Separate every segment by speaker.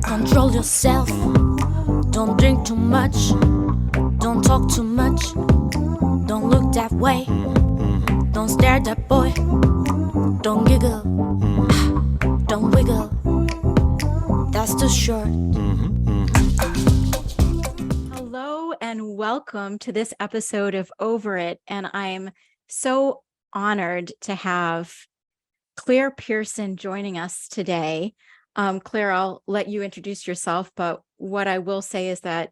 Speaker 1: Control yourself. Don't drink too much. Don't talk too much. Don't look that way. Don't stare at that boy. Don't giggle. Don't wiggle. That's too short.
Speaker 2: Hello and welcome to this episode of Over It. And I'm so honored to have Claire Pearson joining us today. Claire, I'll let you introduce yourself, but what I will say is that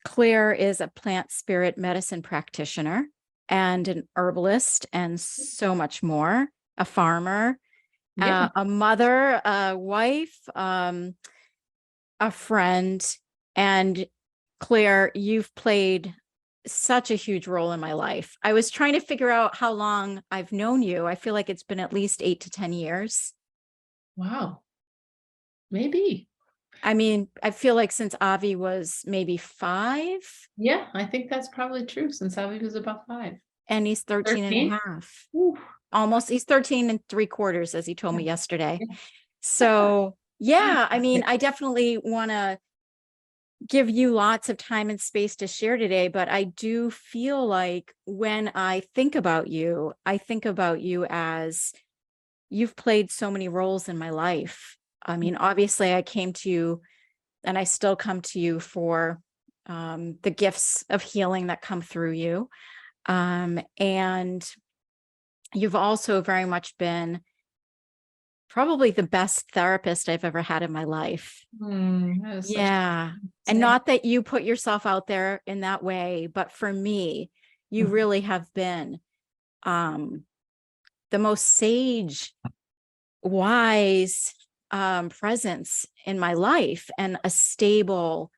Speaker 2: Claire is a plant spirit medicine practitioner and an herbalist and so much more, a farmer, a mother, a wife, a friend. And Claire, you've played such a huge role in my life. I was trying to figure out how long I've known you. I feel like it's been at least 8 to 10 years.
Speaker 3: Wow. Maybe.
Speaker 2: I mean, I feel like since Avi was maybe 5.
Speaker 3: Yeah, I think that's probably true since Avi was about 5.
Speaker 2: And he's 13 and a half.
Speaker 3: Ooh.
Speaker 2: Almost, he's 13 and 3/4, as he told me yesterday.
Speaker 3: Yeah.
Speaker 2: So yeah, I mean, I definitely want to give you lots of time and space to share today, but I do feel like when I think about you as you've played so many roles in my life. I mean, obviously I came to you and I still come to you for the gifts of healing that come through you. And you've also very much been probably the best therapist I've ever had in my life. Yeah. And not that you put yourself out there in that way, but for me, you really have been the most sage, wise presence in my life, and a stable,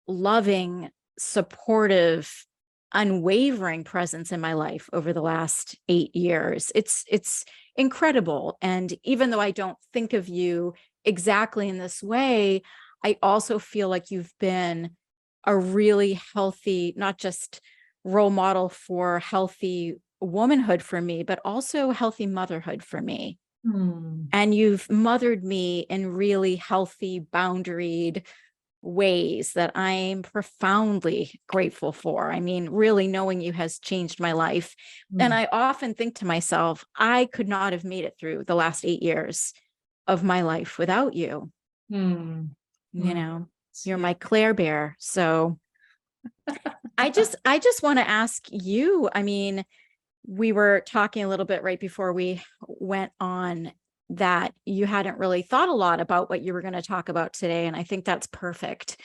Speaker 2: loving, supportive, unwavering presence in my life over the last 8 years. It's incredible. And even though I don't think of you exactly in this way, I also feel like you've been a really healthy, not just role model for healthy womanhood for me, but also healthy motherhood for me. And you've mothered me in really healthy, boundaried ways that I'm profoundly grateful for. I mean, really knowing you has changed my life. And I often think to myself, I could not have made it through the last 8 years of my life without you. You know, you're my CLARE BEAR. So I just want to ask you, I mean, we were talking a little bit right before we went on that you hadn't really thought a lot about what you were going to talk about today. And I think that's perfect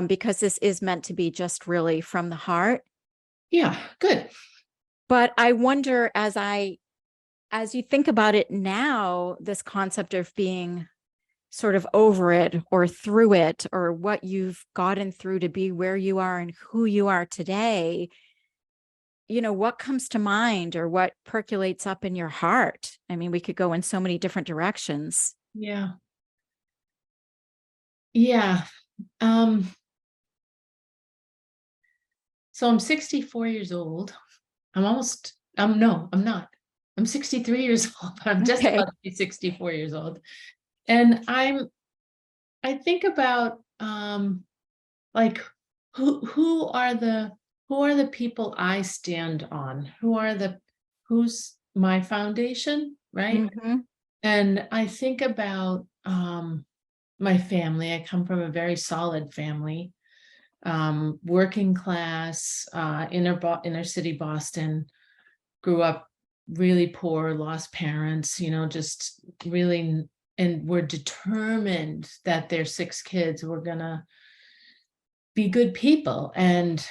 Speaker 2: because this is meant to be just really from the heart.
Speaker 3: Yeah, good.
Speaker 2: But I wonder, as you think about it now, this concept of being sort of over it or through it, or what you've gotten through to be where you are and who you are today, you know, what comes to mind or what percolates up in your heart? I mean, we could go in so many different directions.
Speaker 3: Yeah. Yeah. So I'm 64 years old. No, I'm not. I'm 63 years old, but I'm just about to be 64 years old. And I think about like who are the people I stand on? Who's my foundation, right? And I think about my family. I come from a very solid family, working class, inner city Boston. Grew up really poor, lost parents, you know, just really, and were determined that their 6 kids were gonna be good people and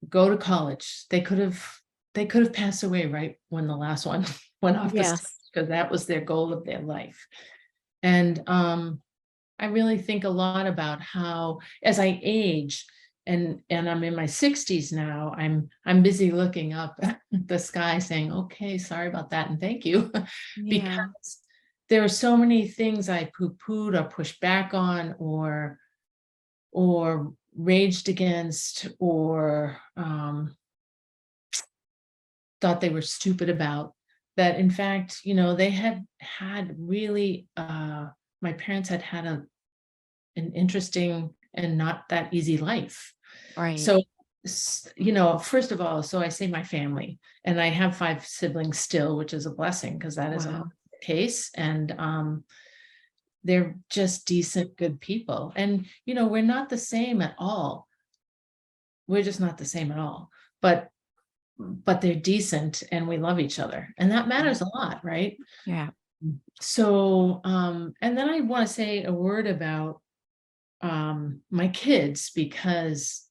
Speaker 3: go to college. They could have passed away right when the last one went off the stage, because that was their goal of their life. And I really think a lot about how, as I age, and I'm in my 60s now, I'm busy looking up at the sky saying, okay, sorry about that, and thank you. Because there are so many things I poo-pooed or pushed back on or raged against or thought they were stupid about, that in fact, you know, they had really, my parents had an interesting and not that easy life.
Speaker 2: Right.
Speaker 3: So, you know, first of all, so I say my family, and I have 5 siblings still, which is a blessing because that isn't
Speaker 2: Wow.
Speaker 3: always the case. And they're just decent, good people. And, you know, we're not the same at all. We're just not the same at all. But they're decent and we love each other. And that matters a lot, right?
Speaker 2: Yeah.
Speaker 3: So, and then I want to say a word about my kids, because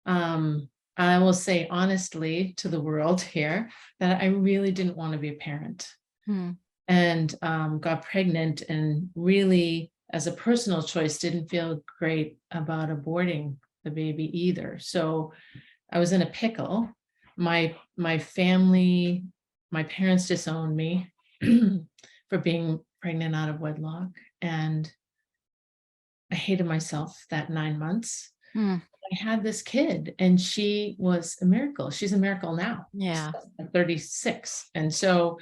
Speaker 3: I will say honestly to the world here that I really didn't want to be a parent,
Speaker 2: Hmm.
Speaker 3: and got pregnant, and really, as a personal choice, didn't feel great about aborting the baby either. So I was in a pickle. My family, my parents disowned me for being pregnant out of wedlock, and I hated myself that 9 months.
Speaker 2: Hmm.
Speaker 3: I had this kid, and she was a miracle. She's a miracle now.
Speaker 2: Yeah.
Speaker 3: She's 36. And so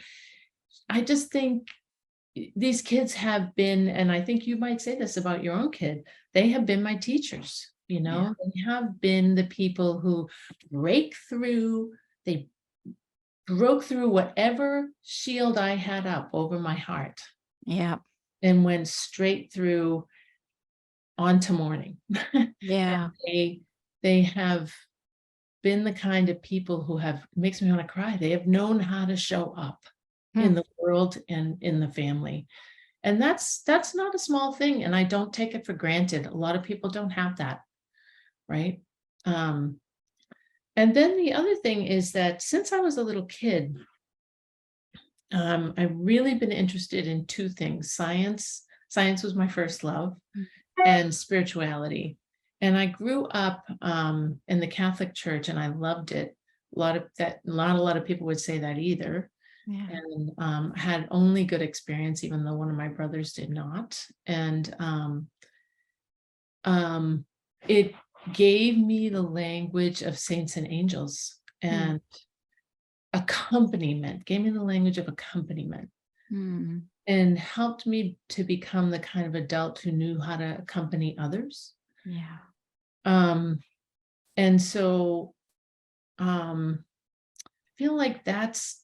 Speaker 3: I just think these kids have been, and I think you might say this about your own kid, they have been my teachers, you know, they have been the people who they broke through whatever shield I had up over my heart
Speaker 2: Yeah.
Speaker 3: and went straight through onto morning.
Speaker 2: Yeah.
Speaker 3: They have been the kind of people who have, makes me want to cry. They have known how to show up in the world and in the family. And that's not a small thing. And I don't take it for granted. A lot of people don't have that. Right. And then the other thing is that since I was a little kid, I've really been interested in 2 things. Science was my first love, and spirituality. And I grew up in the Catholic Church, and I loved it. Not a lot of people would say that either.
Speaker 2: Yeah.
Speaker 3: And had only good experience, even though one of my brothers did not. And it gave me the language of saints and angels, and accompaniment, gave me the language of accompaniment,
Speaker 2: Hmm.
Speaker 3: and helped me to become the kind of adult who knew how to accompany others.
Speaker 2: Yeah.
Speaker 3: And so I feel like that's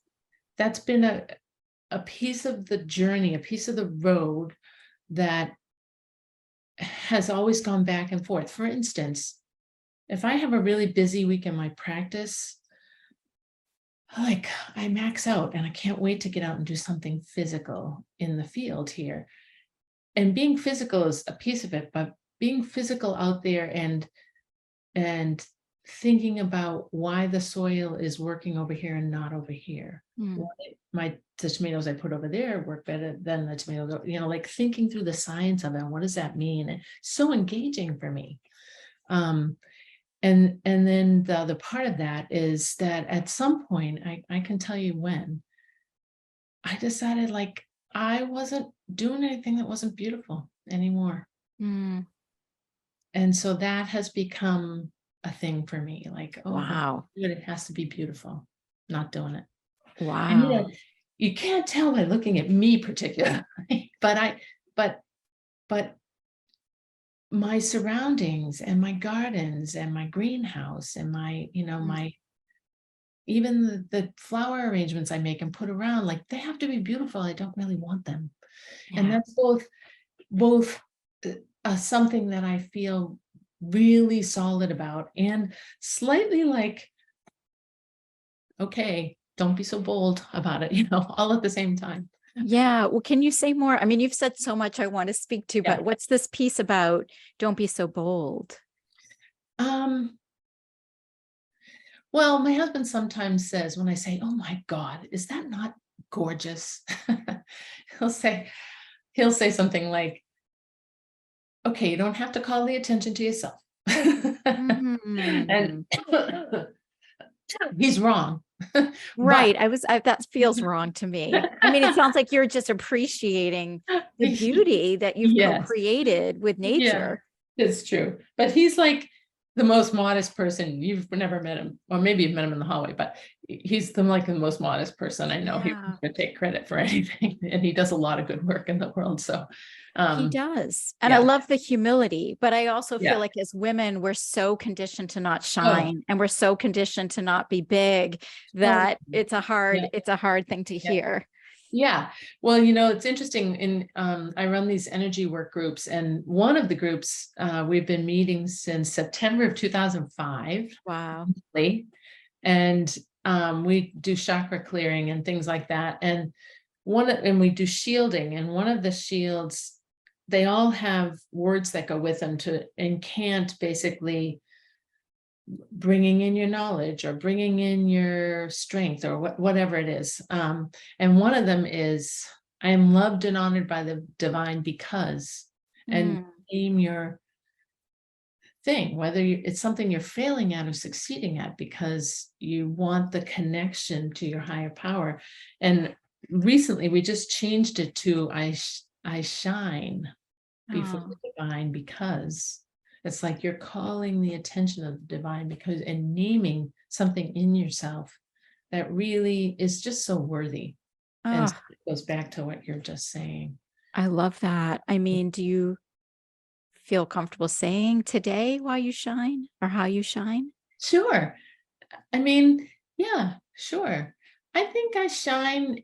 Speaker 3: been a piece of the journey, a piece of the road that has always gone back and forth. For instance, if I have a really busy week in my practice, like I max out and I can't wait to get out and do something physical in the field here. And being physical is a piece of it, but being physical out there and thinking about why the soil is working over here and not over here. Why the tomatoes I put over there work better than the tomatoes, you know, like thinking through the science of it. What does that mean? It's so engaging for me. And then the other part of that is that at some point, I can tell you when, I decided like I wasn't doing anything that wasn't beautiful anymore. And so that has become a thing for me. Like, oh,
Speaker 2: Wow.
Speaker 3: it has to be beautiful. Not doing it.
Speaker 2: Wow.
Speaker 3: And you know, you can't tell by looking at me particularly, but my surroundings and my gardens and my greenhouse and my, you know, my, even the flower arrangements I make and put around, like they have to be beautiful. I don't really want them. And that's both something that I feel really solid about, and slightly like, okay, don't be so bold about it, you know, all at the same time.
Speaker 2: Yeah. Well, can you say more? I mean, you've said so much I want to speak to, but what's this piece about? Don't be so bold.
Speaker 3: Well, my husband sometimes says, when I say, oh my God, is that not gorgeous? he'll say something like, okay, you don't have to call the attention to yourself. And he's wrong.
Speaker 2: Right. That feels wrong to me. I mean, it sounds like you're just appreciating the beauty that you've co-created with nature.
Speaker 3: Yeah, it's true. But he's like the most modest person. You've never met him, or maybe you've met him in the hallway, but he's the most modest person I know. He
Speaker 2: Yeah.
Speaker 3: won't take credit for anything, and he does a lot of good work in the world. So,
Speaker 2: He does. And I
Speaker 3: yeah,
Speaker 2: love the humility, but I also feel
Speaker 3: yeah.
Speaker 2: like as women, we're so conditioned to not
Speaker 3: Oh,
Speaker 2: shine and we're so conditioned to not be big
Speaker 3: totally.
Speaker 2: that it's a
Speaker 3: Yeah,
Speaker 2: hard thing to
Speaker 3: yeah.
Speaker 2: hear.
Speaker 3: Yeah. Well, it's interesting. I run these energy work groups, and one of the groups we've been meeting since September of 2005,
Speaker 2: Wow.
Speaker 3: and we do chakra clearing and things like that. And we do shielding, and one of the shields, they all have words that go with them to incant, basically bringing in your knowledge or bringing in your strength or whatever it is. And one of them is, I am loved and honored by the divine because, and
Speaker 2: Mm.
Speaker 3: name your thing, whether it's something you're failing at or succeeding at, because you want the connection to your higher power. And recently we just changed it to I shine before
Speaker 2: Oh,
Speaker 3: the divine, because it's like you're calling the attention of the divine, because and naming something in yourself that really is just so worthy. And
Speaker 2: oh,
Speaker 3: so it goes back to what you're just saying.
Speaker 2: I love that. I mean, do you feel comfortable saying today why you shine or how you shine?
Speaker 3: Sure. I mean, yeah, sure. I think I shine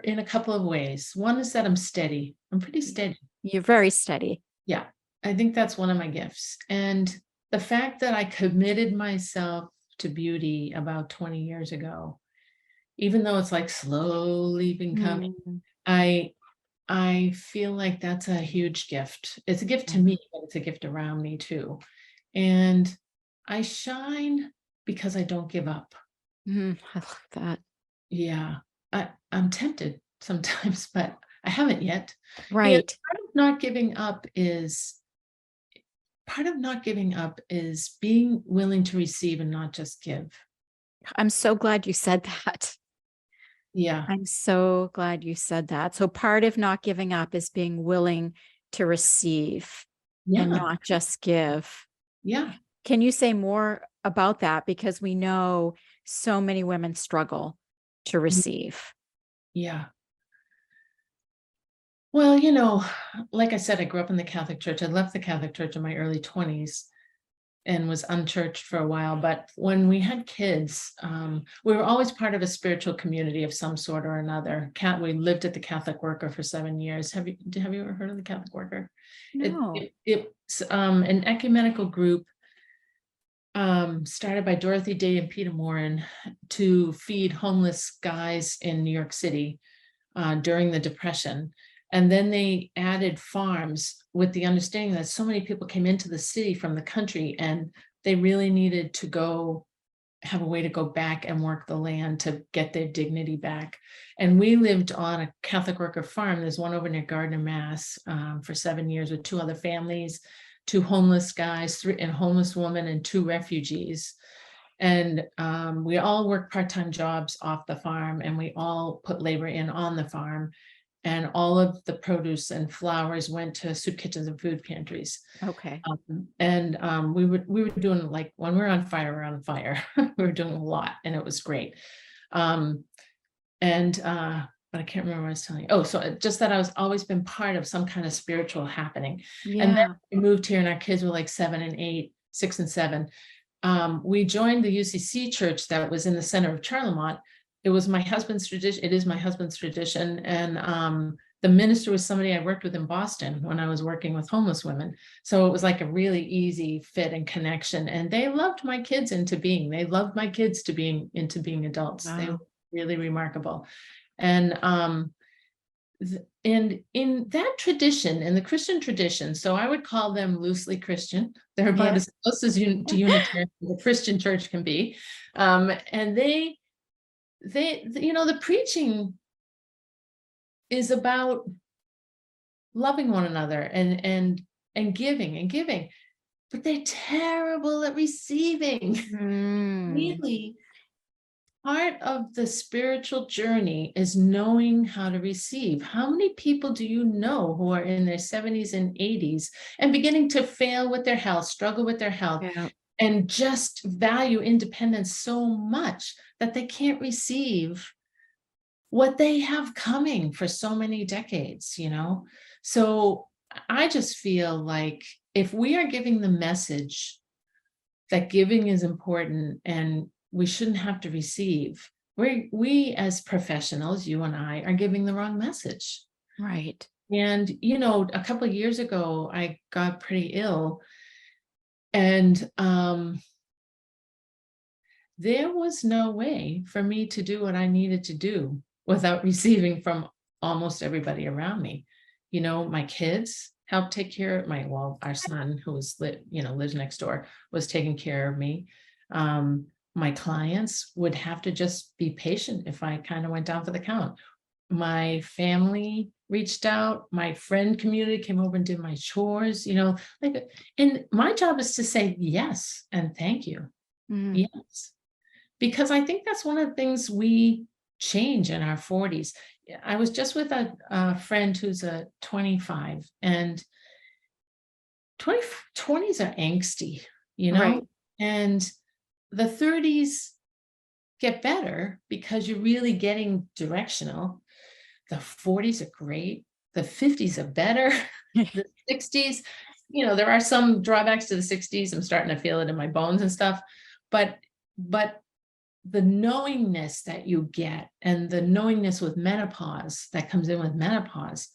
Speaker 3: in a couple of ways. One is that I'm steady. I'm pretty steady.
Speaker 2: You're very steady.
Speaker 3: Yeah, I think that's one of my gifts. And the fact that I committed myself to beauty about 20 years ago, even though it's like slowly becoming,
Speaker 2: Mm.
Speaker 3: I feel like that's a huge gift. It's a gift to me, but it's a gift around me too. And I shine because I don't give up.
Speaker 2: I love that.
Speaker 3: Yeah, I'm tempted sometimes, but I haven't yet. And
Speaker 2: Right.
Speaker 3: part of not giving up is being willing to receive and not just give.
Speaker 2: I'm so glad you said that.
Speaker 3: Yeah,
Speaker 2: I'm so glad you said that. So part of not giving up is being willing to receive and
Speaker 3: yeah,
Speaker 2: not just give.
Speaker 3: yeah,
Speaker 2: Can you say more about that? Because we know so many women struggle to receive.
Speaker 3: yeah. Well, like I said, I grew up in the Catholic Church. I left the Catholic Church in my early 20s and was unchurched for a while. But when we had kids, we were always part of a spiritual community of some sort or another. We lived at the Catholic Worker for 7 years. Have you ever heard of the Catholic Worker?
Speaker 2: No.
Speaker 3: It's an ecumenical group started by Dorothy Day and Peter Morin to feed homeless guys in New York City during the Depression. And then they added farms with the understanding that so many people came into the city from the country, and they really needed to have a way to go back and work the land to get their dignity back. And we lived on a Catholic worker farm. There's one over near Gardner, Mass, for 7 years with 2 other families, 2 homeless guys, 3 and homeless woman, and 2 refugees. And we all worked part-time jobs off the farm, and we all put labor in on the farm. And all of the produce and flowers went to soup kitchens and food pantries.
Speaker 2: Okay.
Speaker 3: We were doing, like, when we were on fire, we're on fire. We were doing a lot, and it was great. But I can't remember what I was telling you. Oh, so just that I was always been part of some kind of spiritual happening. And then
Speaker 2: Yeah.
Speaker 3: we moved here, and our kids were like 7 and 8, 6 and 7. We joined the UCC church that was in the center of Charlemont. It was my husband's tradition. It is my husband's tradition. And the minister was somebody I worked with in Boston when I was working with homeless women. So it was like a really easy fit and connection. And they loved my kids into being. They loved my kids into being adults. They were
Speaker 2: Wow.
Speaker 3: really remarkable. And in that tradition, in the Christian tradition, so I would call them loosely Christian. They're about
Speaker 2: Yeah.
Speaker 3: as close to Unitarian as the Christian church can be. And they, the preaching is about loving one another and giving, but they're terrible at receiving. Really, part of the spiritual journey is knowing how to receive. How many people do you know who are in their 70s and 80s and beginning to fail with their health, struggle with their health,
Speaker 2: Yeah.
Speaker 3: and just value independence so much that they can't receive what they have coming for so many decades, you know? So I just feel like if we are giving the message that giving is important and we shouldn't have to receive, we as professionals, you and I, are giving the wrong message.
Speaker 2: Right.
Speaker 3: And, you know, a couple of years ago, I got pretty ill, and there was no way for me to do what I needed to do without receiving from almost everybody around me. You know, my kids helped take care of our son, who was lives next door, was taking care of me. My clients would have to just be patient if I kind of went down for the count. My family reached out, my friend community came over and did my chores, and my job is to say yes and thank you.
Speaker 2: Mm.
Speaker 3: Yes. Because I think that's one of the things we change in our 40s. I was just with a friend who's a 25, and 20s are angsty,
Speaker 2: Right.
Speaker 3: and the 30s get better because you're really getting directional. The 40s are great. The 50s are better. The 60s, there are some drawbacks to the 60s. I'm starting to feel it in my bones and stuff, but the knowingness that you get, and the knowingness with menopause that comes in with menopause,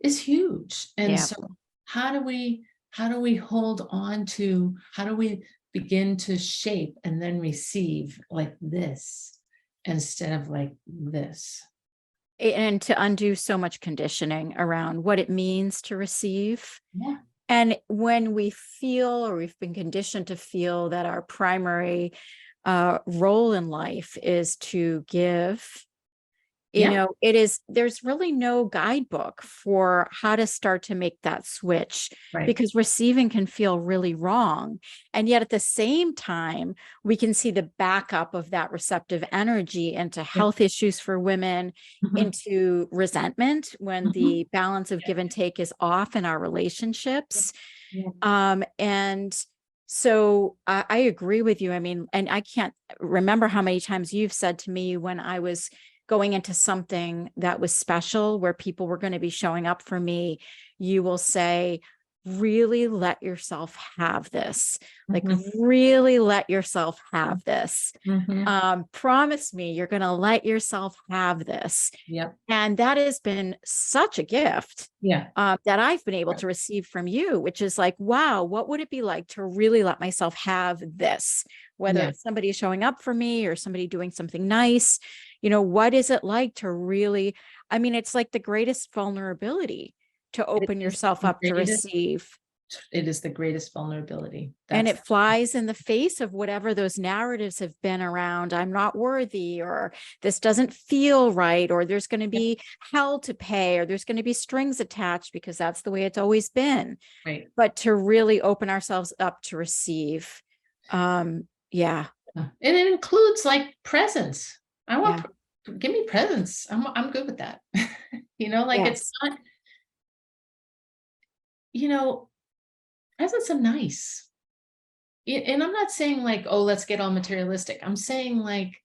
Speaker 3: is huge. And
Speaker 2: Yeah.
Speaker 3: so how do we hold on to, how do we begin to shape and then receive like this instead of like this?
Speaker 2: And to undo so much conditioning around what it means to receive.
Speaker 3: Yeah.
Speaker 2: And when we feel, or we've been conditioned to feel, that our primary role in life is to give,
Speaker 3: Yeah.
Speaker 2: there's really no guidebook for how to start to make that switch,
Speaker 3: Right.
Speaker 2: because receiving can feel really wrong. And yet at the same time, we can see the backup of that receptive energy into health issues for women,
Speaker 3: Mhm.
Speaker 2: into resentment when
Speaker 3: Mhm.
Speaker 2: the balance of give and take is off in our relationships.
Speaker 3: Yeah.
Speaker 2: And so I agree with you. I mean, and I can't remember how many times you've said to me, when I was going into something that was special, where people were going to be showing up for me, you will say, really let yourself have this. Like,
Speaker 3: Mhm.
Speaker 2: really let yourself have this.
Speaker 3: Mhm.
Speaker 2: Promise me you're going to let yourself have this.
Speaker 3: Yep.
Speaker 2: And that has been such a gift
Speaker 3: Yeah.
Speaker 2: that I've been able to receive from you, which is like, wow, what would it be like to really let myself have this? Whether
Speaker 3: Yeah.
Speaker 2: it's somebody showing up for me or somebody doing something nice, what is it like to really, I mean, it's like the greatest vulnerability to
Speaker 3: It
Speaker 2: open
Speaker 3: is
Speaker 2: yourself
Speaker 3: the
Speaker 2: up to
Speaker 3: greatest.
Speaker 2: receive.
Speaker 3: It is the greatest vulnerability.
Speaker 2: And
Speaker 3: That's
Speaker 2: it flies in the face of whatever those narratives have been around. I'm not worthy, or this doesn't feel right, or there's going to be hell to pay, or there's going to be strings attached, because that's the way it's always been.
Speaker 3: right.
Speaker 2: But to really open ourselves up to receive. Yeah.
Speaker 3: And it includes like presents. I
Speaker 2: Yeah.
Speaker 3: want, give me presents. I'm good with that. It's
Speaker 2: Yes.
Speaker 3: not, presents are nice. And I'm not saying like, oh, let's get all materialistic. I'm saying like,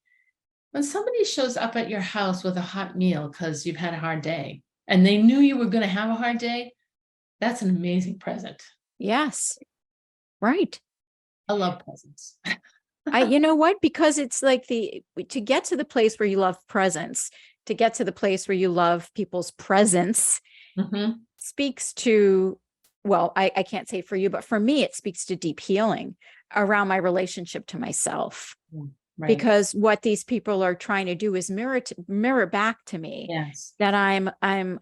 Speaker 3: when somebody shows up at your house with a hot meal because you've had a hard day and they knew you were going to have a hard day, that's an amazing present.
Speaker 2: Yes. Right.
Speaker 3: I love presents.
Speaker 2: You know what? Because it's like to get to the place where you love presence, to get to the place where you love people's presence,
Speaker 3: Mhm.
Speaker 2: speaks to, well, I can't say for you, but for me, it speaks to deep healing around my relationship to myself.
Speaker 3: Right.
Speaker 2: Because what these people are trying to do is mirror back to me
Speaker 3: Yes.
Speaker 2: that I'm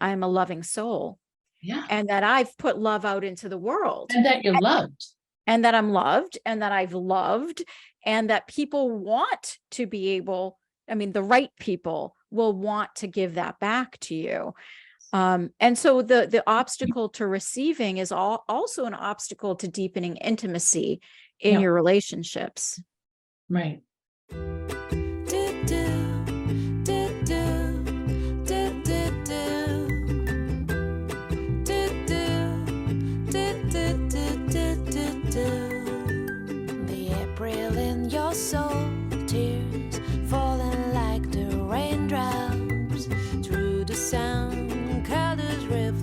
Speaker 2: a loving soul,
Speaker 3: Yeah.
Speaker 2: and that I've put love out into the world,
Speaker 3: And that you're loved.
Speaker 2: and that I'm loved, and that I've loved, and that people want to be able, I mean, the right people will want to give that back to you. And so the obstacle to receiving is also an obstacle to deepening intimacy in
Speaker 3: Yep.
Speaker 2: your relationships.
Speaker 3: Right.
Speaker 1: The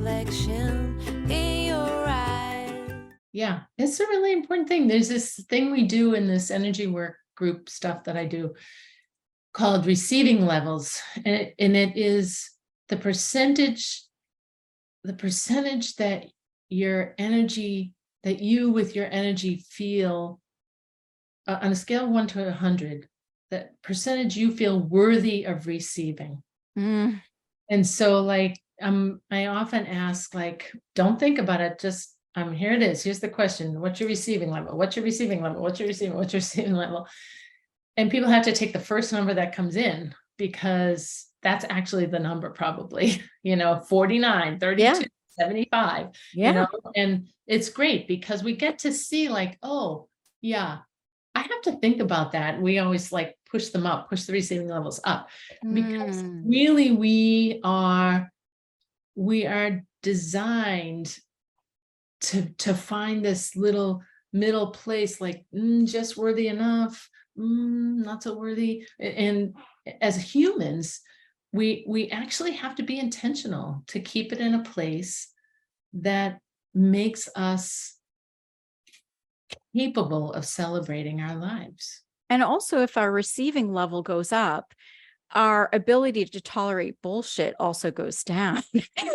Speaker 1: reflection in your eyes.
Speaker 3: Yeah, it's a really important thing. There's this thing we do in this energy work group stuff that I do called receiving levels. And it is the percentage that your energy, that you with your energy feel on a scale of 1 to 100, that percentage you feel worthy of receiving.
Speaker 2: Mm.
Speaker 3: And so like, I often ask, like, don't think about it, just here it is. Here's the question. What's your receiving level? What's your receiving level? What's your receiving level? And people have to take the first number that comes in, because that's actually the number, probably, 49, 32,
Speaker 2: Yeah.
Speaker 3: 75,
Speaker 2: Yeah.
Speaker 3: and it's great because we get to see like, oh yeah, I have to think about that. We always like push them up, push the receiving levels up, because really we are designed to find this little middle place, like just worthy enough, not so worthy. And as humans, we actually have to be intentional to keep it in a place that makes us capable of celebrating our lives.
Speaker 2: And also, if our receiving level goes up, our ability to tolerate bullshit also goes down.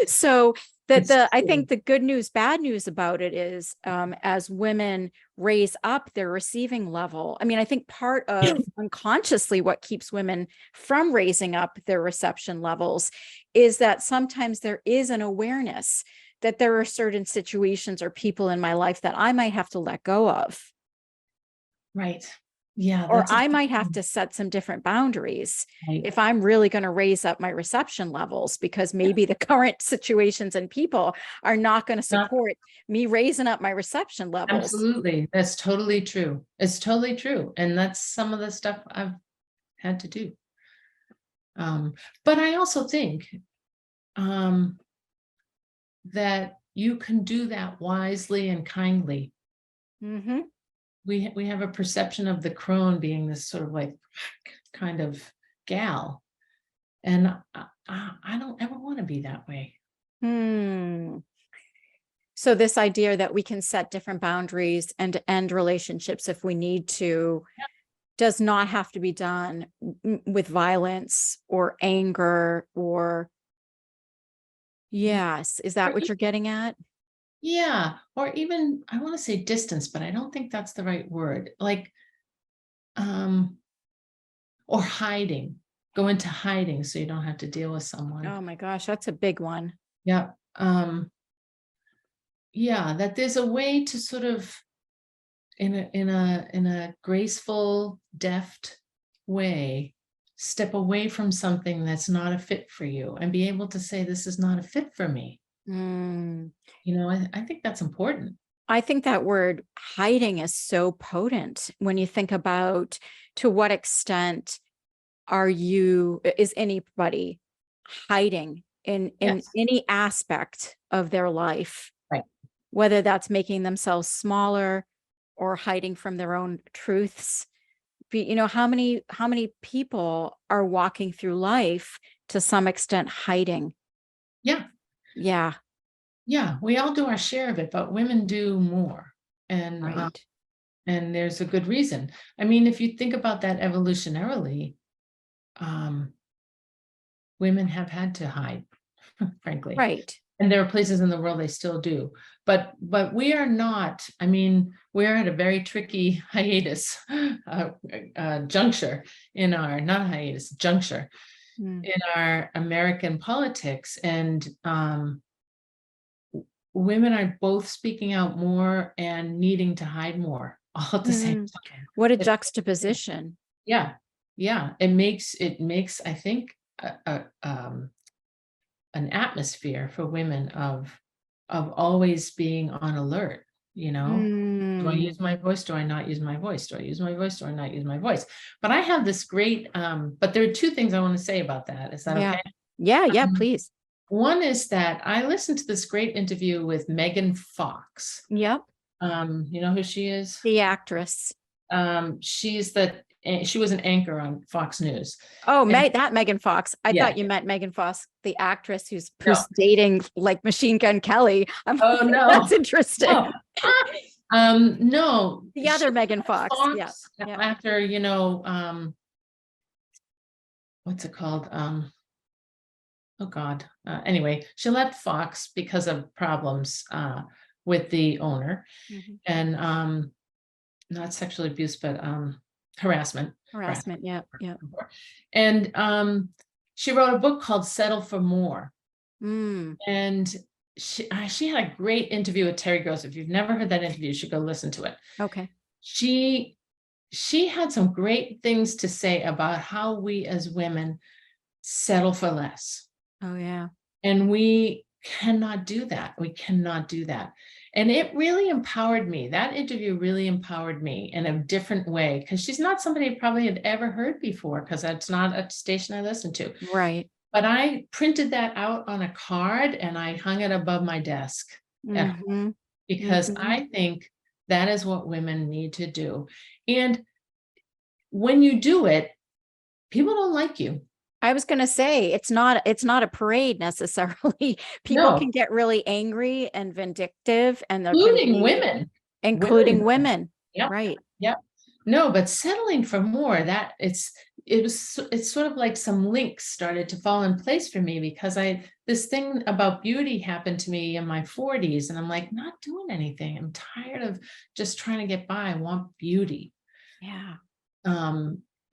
Speaker 2: So that I think the good news, bad news about it is, as women raise up their receiving level, I mean, I think part of unconsciously what keeps women from raising up their reception levels is that sometimes there is an awareness that there are certain situations or people in my life that I might have to let go of.
Speaker 3: Right. Yeah.
Speaker 2: Or I might have to set some different boundaries if I'm really going to raise up my reception levels, because maybe the current situations and people are not going to support me raising up my reception levels.
Speaker 3: Absolutely. That's totally true. It's totally true. And that's some of the stuff I've had to do. But I also think that you can do that wisely and kindly.
Speaker 2: Mm-hmm.
Speaker 3: We have a perception of the crone being this sort of like kind of gal, and I don't ever want to be that way.
Speaker 2: So this idea that we can set different boundaries and end relationships if we need to does not have to be done with violence or anger or yes. Is that what you're getting at?
Speaker 3: Yeah, or even, I want to say distance, but I don't think that's the right word. Like, or hiding, go into hiding so you don't have to deal with someone.
Speaker 2: Oh my gosh, that's a big one.
Speaker 3: Yeah. Yeah, that there's a way to sort of, in a graceful, deft way, step away from something that's not a fit for you and be able to say, this is not a fit for me. I think that's important.
Speaker 2: I think that word hiding is so potent when you think about to what extent is anybody hiding in any aspect of their life,
Speaker 3: right?
Speaker 2: Whether that's making themselves smaller or hiding from their own truths. How many people are walking through life to some extent hiding?
Speaker 3: Yeah.
Speaker 2: Yeah.
Speaker 3: Yeah, we all do our share of it, but women do more. And
Speaker 2: right.
Speaker 3: And there's a good reason. I mean, if you think about that evolutionarily, women have had to hide, frankly.
Speaker 2: Right.
Speaker 3: And there are places in the world they still do. But we are not, I mean, we're at a very tricky hiatus, juncture in our, not hiatus, juncture in our American politics. And women are both speaking out more and needing to hide more all at the same time.
Speaker 2: What a juxtaposition.
Speaker 3: Yeah. Yeah. It makes, I think, an atmosphere for women of always being on alert, Do I use my voice? Do I not use my voice? Do I use my voice? Do I not use my voice? But I have this great, but there are two things I want to say about that. Is that okay?
Speaker 2: Yeah, please.
Speaker 3: One is that I listened to this great interview with Megan Fox.
Speaker 2: Yep.
Speaker 3: You know who she is?
Speaker 2: The actress.
Speaker 3: She's the she was an anchor on Fox News.
Speaker 2: Oh,
Speaker 3: And-
Speaker 2: that Megan Fox. I
Speaker 3: Yeah.
Speaker 2: thought you meant Megan Fox, the actress who's
Speaker 3: No.
Speaker 2: dating like Machine Gun Kelly.
Speaker 3: Oh, no.
Speaker 2: That's interesting.
Speaker 3: Oh. No.
Speaker 2: The other
Speaker 3: She-
Speaker 2: Megan Fox. Yeah. Yeah.
Speaker 3: After, what's it called? Oh God. Anyway, she left Fox because of problems with the owner,
Speaker 2: Mhm.
Speaker 3: and not sexual abuse, but harassment.
Speaker 2: Harassment. Yeah. Yeah.
Speaker 3: And she wrote a book called Settle for More.
Speaker 2: Mm.
Speaker 3: And she had a great interview with Terry Gross. If you've never heard that interview, you should go listen to it.
Speaker 2: Okay.
Speaker 3: She had some great things to say about how we as women settle for less.
Speaker 2: Oh, yeah.
Speaker 3: And we cannot do that. We cannot do that. And it really empowered me. That interview really empowered me in a different way, because she's not somebody I probably had ever heard before, because that's not a station I listen to.
Speaker 2: Right.
Speaker 3: But I printed that out on a card and I hung it above my desk at home,
Speaker 2: Mhm.
Speaker 3: because
Speaker 2: Mhm.
Speaker 3: I think that is what women need to do. And when you do it, people don't like you.
Speaker 2: I was going to say, it's not a parade necessarily. People
Speaker 3: No.
Speaker 2: can get really angry and vindictive, and there can
Speaker 3: Including
Speaker 2: be,
Speaker 3: women.
Speaker 2: including women.
Speaker 3: Yep.
Speaker 2: Right.
Speaker 3: Yep. No, but settling for more, that it's sort of like some links started to fall in place for me, because this thing about beauty happened to me in my 40s, and I'm like, not doing anything. I'm tired of just trying to get by. I want beauty.
Speaker 2: Yeah.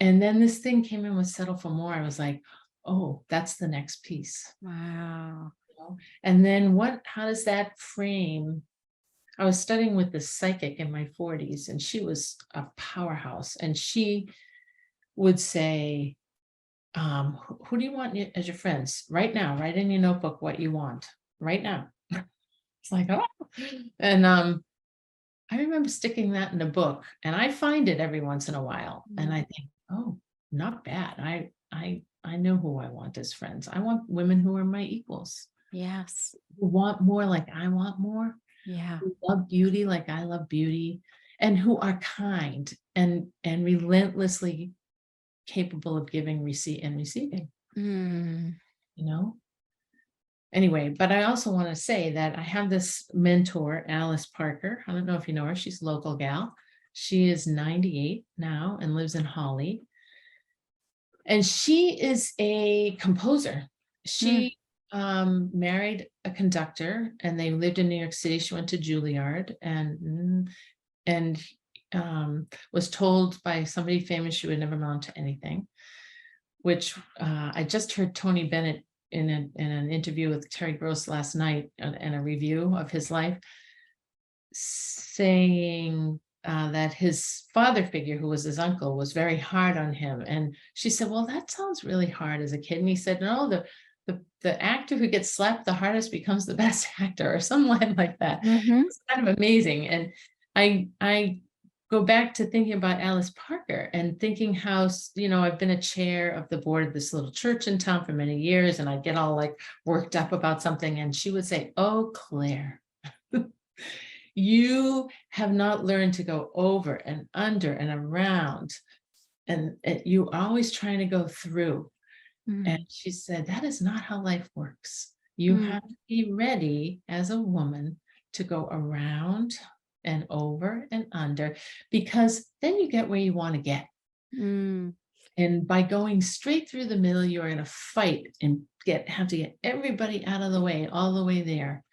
Speaker 3: And then this thing came in with Settle for More. I was like, oh, that's the next piece.
Speaker 2: Wow.
Speaker 3: And then how does that frame? I was studying with this psychic in my 40s, and she was a powerhouse. And she would say, who do you want as your friends right now? Write in your notebook what you want right now. It's like, oh. And I remember sticking that in a book, and I find it every once in a while. And I think, oh, not bad. I know who I want as friends. I want women who are my equals.
Speaker 2: Yes.
Speaker 3: Who want more like I want more.
Speaker 2: Yeah.
Speaker 3: Who love beauty like I love beauty, and who are kind and relentlessly capable of giving, and receiving.
Speaker 2: Mm.
Speaker 3: Anyway, but I also want to say that I have this mentor, Alice Parker. I don't know if you know her. She's a local gal. She is 98 now and lives in Holly. And she is a composer. She married a conductor, and they lived in New York City. She went to Juilliard and was told by somebody famous she would never amount to anything, which I just heard Tony Bennett in an interview with Terry Gross last night, in a review of his life, saying that his father figure, who was his uncle, was very hard on him. And she said, well, that sounds really hard as a kid. And he said, no, the actor who gets slapped the hardest becomes the best actor, or some line like that.
Speaker 2: Mhm.
Speaker 3: It's kind of amazing. And I go back to thinking about Alice Parker and thinking how, I've been a chair of the board of this little church in town for many years, and I get all like worked up about something. And she would say, oh, Claire, you have not learned to go over and under and around, and you're always trying to go through. And she said, that is not how life works. You have to be ready as a woman to go around and over and under, because then you get where you want to get. And by going straight through the middle, you're in a fight and have to get everybody out of the way, all the way there.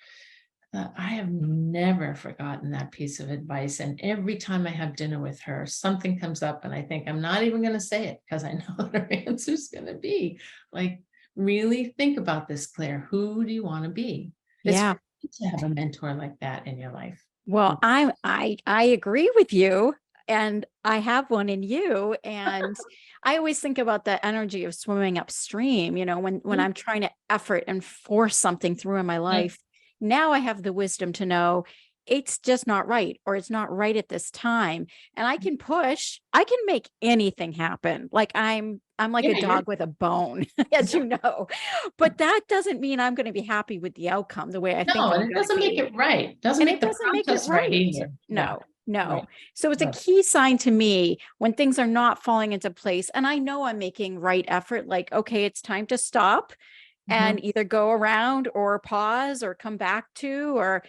Speaker 3: I have never forgotten that piece of advice. And every time I have dinner with her, something comes up and I think, I'm not even going to say it, because I know what her answer is going to be. Like, really think about this, Claire. Who do you want to be?
Speaker 2: Yeah.
Speaker 3: It's great to have a mentor like that in your life.
Speaker 2: Well, I agree with you, and I have one in you. And I always think about the energy of swimming upstream, when I'm trying to effort and force something through in my life. Now I have the wisdom to know it's just not right, or it's not right at this time. And I can make anything happen. Like I'm like a dog with a bone, as you know, but that doesn't mean I'm going to be happy with the outcome the way I think.
Speaker 3: No, and it doesn't make it right. Doesn't make the process right either.
Speaker 2: No. No.
Speaker 3: Right.
Speaker 2: So it's a
Speaker 3: Right.
Speaker 2: key sign to me when things are not falling into place. And I know I'm making right effort, like, okay, it's time to stop and
Speaker 3: Mhm.
Speaker 2: either go around or pause or come back to, or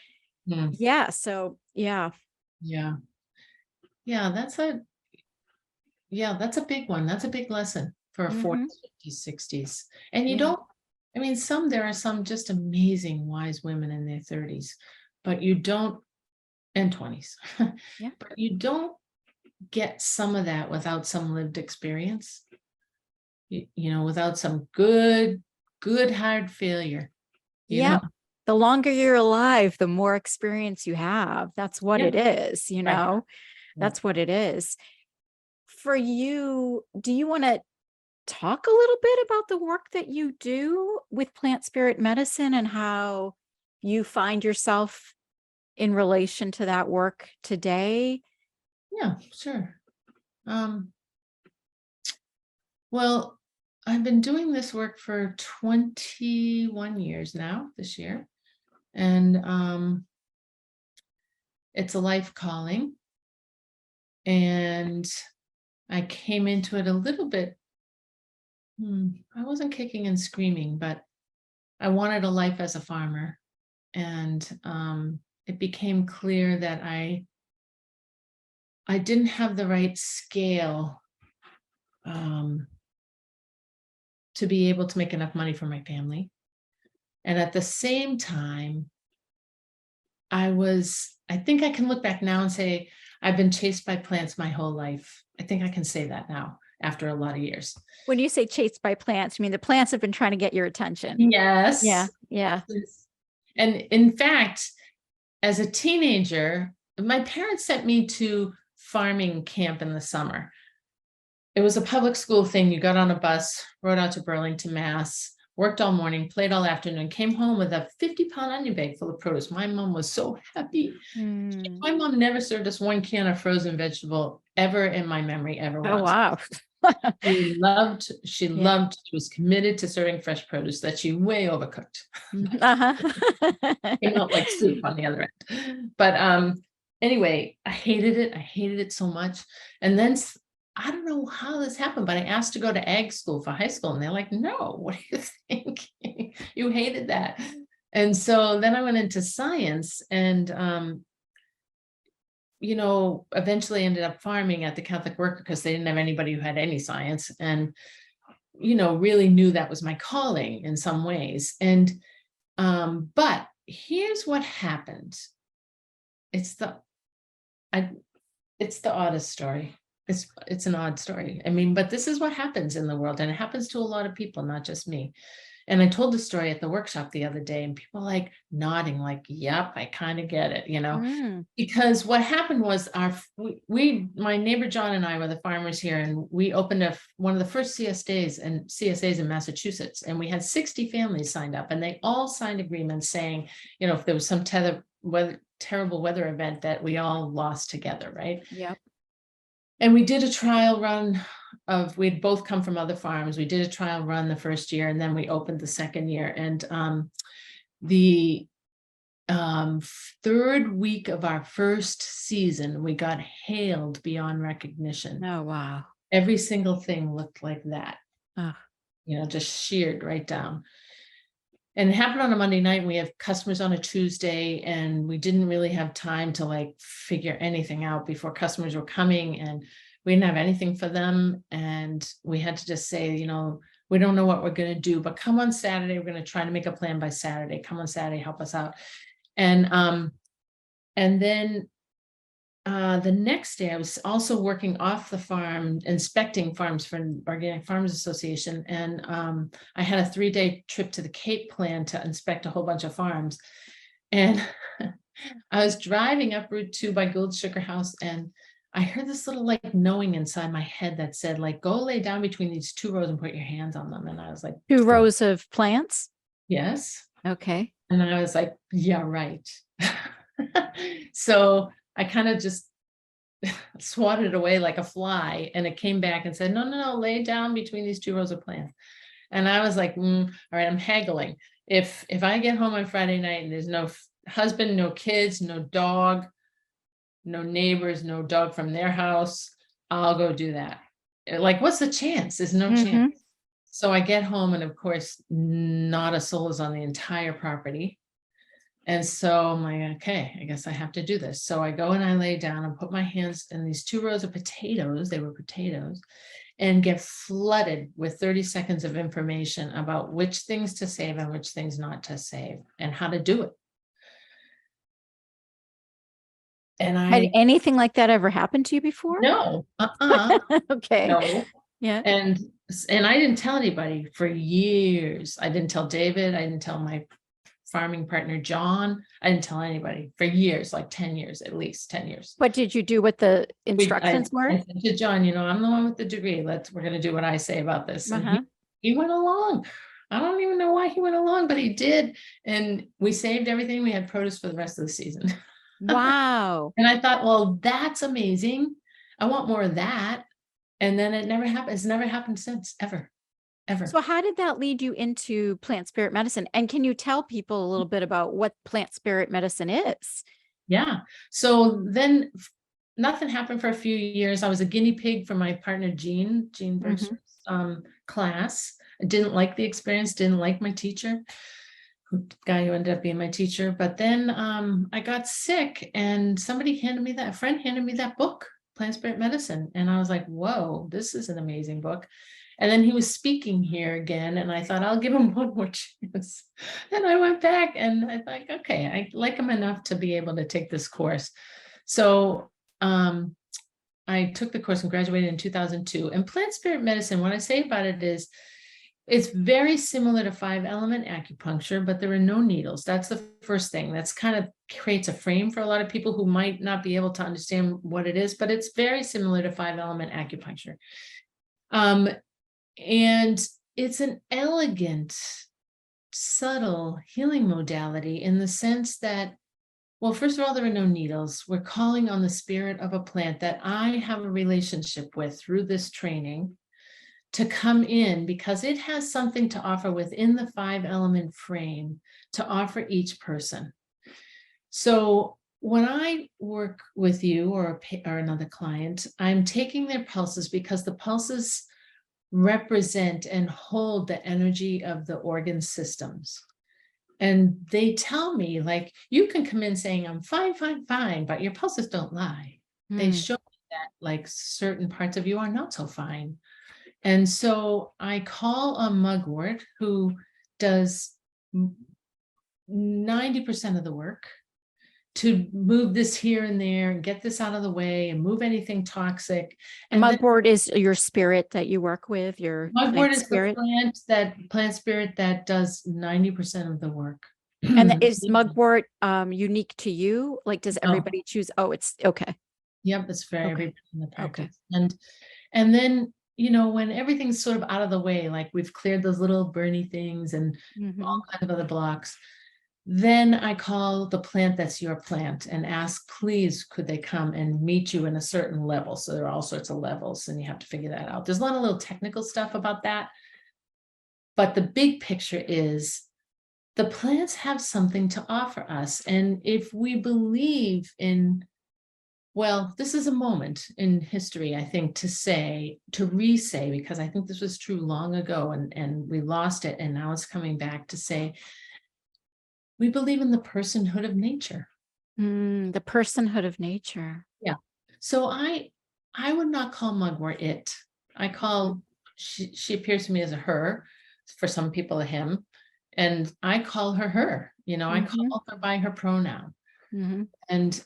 Speaker 3: Mm.
Speaker 2: yeah. So yeah.
Speaker 3: Yeah. Yeah, that's a big one. That's a big lesson for
Speaker 2: Hmm.
Speaker 3: 40s, 50s, 60s. And you
Speaker 2: Yeah.
Speaker 3: don't, I mean, there are some just amazing wise women in their 30s, but you don't, and 20s,
Speaker 2: Yeah.
Speaker 3: but you don't get some of that without some lived experience, without some good hard failure, you
Speaker 2: Yeah.
Speaker 3: know?
Speaker 2: The longer you're alive, the more experience you have. That's what
Speaker 3: Yeah,
Speaker 2: it is, you
Speaker 3: right.
Speaker 2: know,
Speaker 3: Yeah.
Speaker 2: that's what it is. For you, do you want to talk a little bit about the work that you do with plant spirit medicine and how you find yourself in relation to that work today?
Speaker 3: Yeah, sure. Um, well, I've been doing this work for 21 years now this year. And it's a life calling. And I came into it a little bit. I wasn't kicking and screaming, but I wanted a life as a farmer. And it became clear that I didn't have the right scale um, to be able to make enough money for my family. And at the same time, I think I can look back now and say, I've been chased by plants my whole life. I think I can say that now after a lot of years.
Speaker 2: When you say chased by plants, you mean the plants have been trying to get your attention? Yeah.
Speaker 3: Yes.
Speaker 2: Yeah.
Speaker 3: Yes. And in fact, as a teenager, my parents sent me to farming camp in the summer. It was a public school thing. You got on a bus, rode out to Burlington, Mass, worked all morning, played all afternoon, came home with a 50-pound onion bag full of produce. My mom was so happy.
Speaker 2: Mm.
Speaker 3: My mom never served us one can of frozen vegetable ever in my memory, ever
Speaker 2: Oh,
Speaker 3: once.
Speaker 2: wow.
Speaker 3: She
Speaker 2: Yeah.
Speaker 3: loved, she was committed to serving fresh produce that she way overcooked.
Speaker 2: Uh-huh.
Speaker 3: Came out like soup on the other end. But anyway, I hated it. I hated it so much. And then I don't know how this happened, but I asked to go to ag school for high school, and they're like, no, what do you think? You hated that. And so then I went into science and eventually ended up farming at the Catholic Worker because they didn't have anybody who had any science, and really knew that was my calling in some ways. And but here's what happened. It's the I it's the oddest story. It's an odd story. I mean, but this is what happens in the world, and it happens to a lot of people, not just me. And I told the story at the workshop the other day, and people like nodding, like, yep, I kind of get it,
Speaker 2: Mm.
Speaker 3: because what happened was my neighbor John and I were the farmers here, and we opened one of the first CSAs in Massachusetts, and we had 60 families signed up, and they all signed agreements saying, if there was some terrible weather event, that we all lost together, right?
Speaker 2: Yep.
Speaker 3: And we did a trial run we'd both come from other farms. We did a trial run the first year, and then we opened the second year. And the third week of our first season, we got hailed beyond recognition.
Speaker 2: Oh, wow.
Speaker 3: Every single thing looked like that,
Speaker 2: Oh.
Speaker 3: just sheared right down. And it happened on a Monday night, and we have customers on a Tuesday, and we didn't really have time to figure anything out before customers were coming, and we didn't have anything for them. And we had to just say, we don't know what we're going to do, but come on Saturday. We're going to try to make a plan by Saturday. Come on Saturday, help us out. And then the next day, I was also working off the farm, inspecting farms for Organic Farmers Association. And I had a 3-day trip to the Cape planned to inspect a whole bunch of farms. And I was driving up Route 2 by Gould Sugar House, and I heard this little knowing inside my head that said, go lay down between these 2 rows and put your hands on them. And I was like,
Speaker 2: 2 rows of plants?
Speaker 3: yes.
Speaker 2: Okay.
Speaker 3: And I was like, yeah, right. So I kind of just swatted it away like a fly, and it came back and said, no, lay down between these 2 rows of plants. And I was like, all right, I'm haggling. If I get home on Friday night and there's no husband, no kids, no dog, no neighbors, no dog from their house. I'll go do that. Like, what's the chance? There's no chance. So I get home, and of course, not a soul is on the entire property. And so I'm like, okay, I guess I have to do this. So I go and I lay down and put my hands in these 2 rows of potatoes. They were potatoes, and get flooded with 30 seconds of information about which things to save and which things not to save and how to do it. And
Speaker 2: Had anything like that ever happened to you before?
Speaker 3: no,
Speaker 2: Okay.
Speaker 3: no.
Speaker 2: Yeah.
Speaker 3: And I didn't tell anybody for years. I didn't tell David. I didn't tell my farming partner, John. I didn't tell anybody for years, like 10 years, at least 10 years.
Speaker 2: What did you do with the instructions were?
Speaker 3: I said to John, I'm the one with the degree. We're going to do what I say about this. And
Speaker 2: Uh-huh.
Speaker 3: he went along. I don't even know why he went along, but he did. And we saved everything. We had produce for the rest of the season.
Speaker 2: Wow.
Speaker 3: And I thought, well, that's amazing. I want more of that. And then it never happened. It's never happened since, ever.
Speaker 2: So how did that lead you into plant spirit medicine? And can you tell people a little bit about what plant spirit medicine is?
Speaker 3: Yeah. So then nothing happened for a few years. I was a guinea pig for my partner, Jean Berg's class. I didn't like the experience, didn't like my teacher, guy who ended up being my teacher. But then I got sick, and a friend handed me that book, Plant Spirit Medicine. And I was like, whoa, this is an amazing book. And then he was speaking here again, and I thought, I'll give him one more chance. Then I went back, and I thought, okay, I like him enough to be able to take this course. So I took the course and graduated in 2002. And plant spirit medicine, what I say about it is, it's very similar to 5-element acupuncture, but there are no needles. That's the first thing. That's kind of creates a frame for a lot of people who might not be able to understand what it is, but it's very similar to 5-element acupuncture. And it's an elegant, subtle healing modality in the sense that, well, first of all, there are no needles. We're calling on the spirit of a plant that I have a relationship with through this training to come in, because it has something to offer within the 5-element frame to offer each person. So when I work with you or another client, I'm taking their pulses, because the pulses represent and hold the energy of the organ systems. And they tell me, like, you can come in saying, I'm fine, fine, fine, but your pulses don't lie. They show me that, like, certain parts of you are not so fine. And so I call a mugwort who does 90% of the work to move this here and there and get this out of the way and move anything toxic. And
Speaker 2: mugwort is your spirit that you work with, your
Speaker 3: mugwort is
Speaker 2: spirit.
Speaker 3: the plant spirit that does 90% of the work.
Speaker 2: And is mugwort unique to you? Like, does everybody choose? Oh, it's okay.
Speaker 3: Yep, it's for everybody in the practice. And then, when everything's sort of out of the way, like we've cleared those little burny things and all kinds of other blocks, then I call the plant that's your plant and ask, please, could they come and meet you in a certain level? So there are all sorts of levels, and you have to figure that out. There's a lot of little technical stuff about that. But the big picture is the plants have something to offer us. And if we believe in, well, this is a moment in history, I think, to re-say, because I think this was true long ago and we lost it, and now it's coming back to say, we believe in the personhood of nature.
Speaker 2: The personhood of nature.
Speaker 3: Yeah. So I would not call mugwort it. I call, she appears to me as a her, for some people a him, and I call her her. I call her by her pronoun. And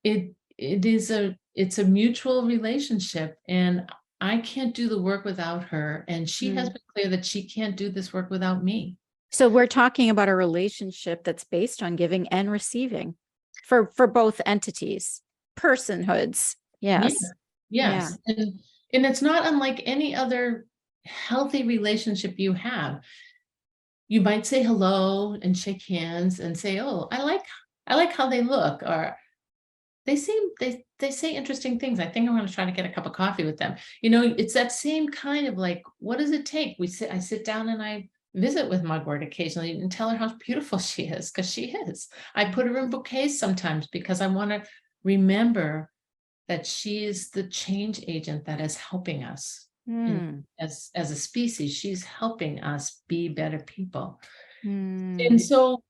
Speaker 3: it's a mutual relationship, and I can't do the work without her, and she has been clear that she can't do this work without me.
Speaker 2: So we're talking about a relationship that's based on giving and receiving for both entities, personhoods. Yes.
Speaker 3: Yes.
Speaker 2: Yeah.
Speaker 3: And it's not unlike any other healthy relationship you have. You might say hello and shake hands and say, oh, I like how they look, or they say interesting things. I think I'm going to try to get a cup of coffee with them. It's that same kind of, like, what does it take? I sit down and I visit with mugwort occasionally and tell her how beautiful she is, because she is. I put her in bouquets sometimes because I want to remember that she is the change agent that is helping us. And as a species, she's helping us be better people. And so,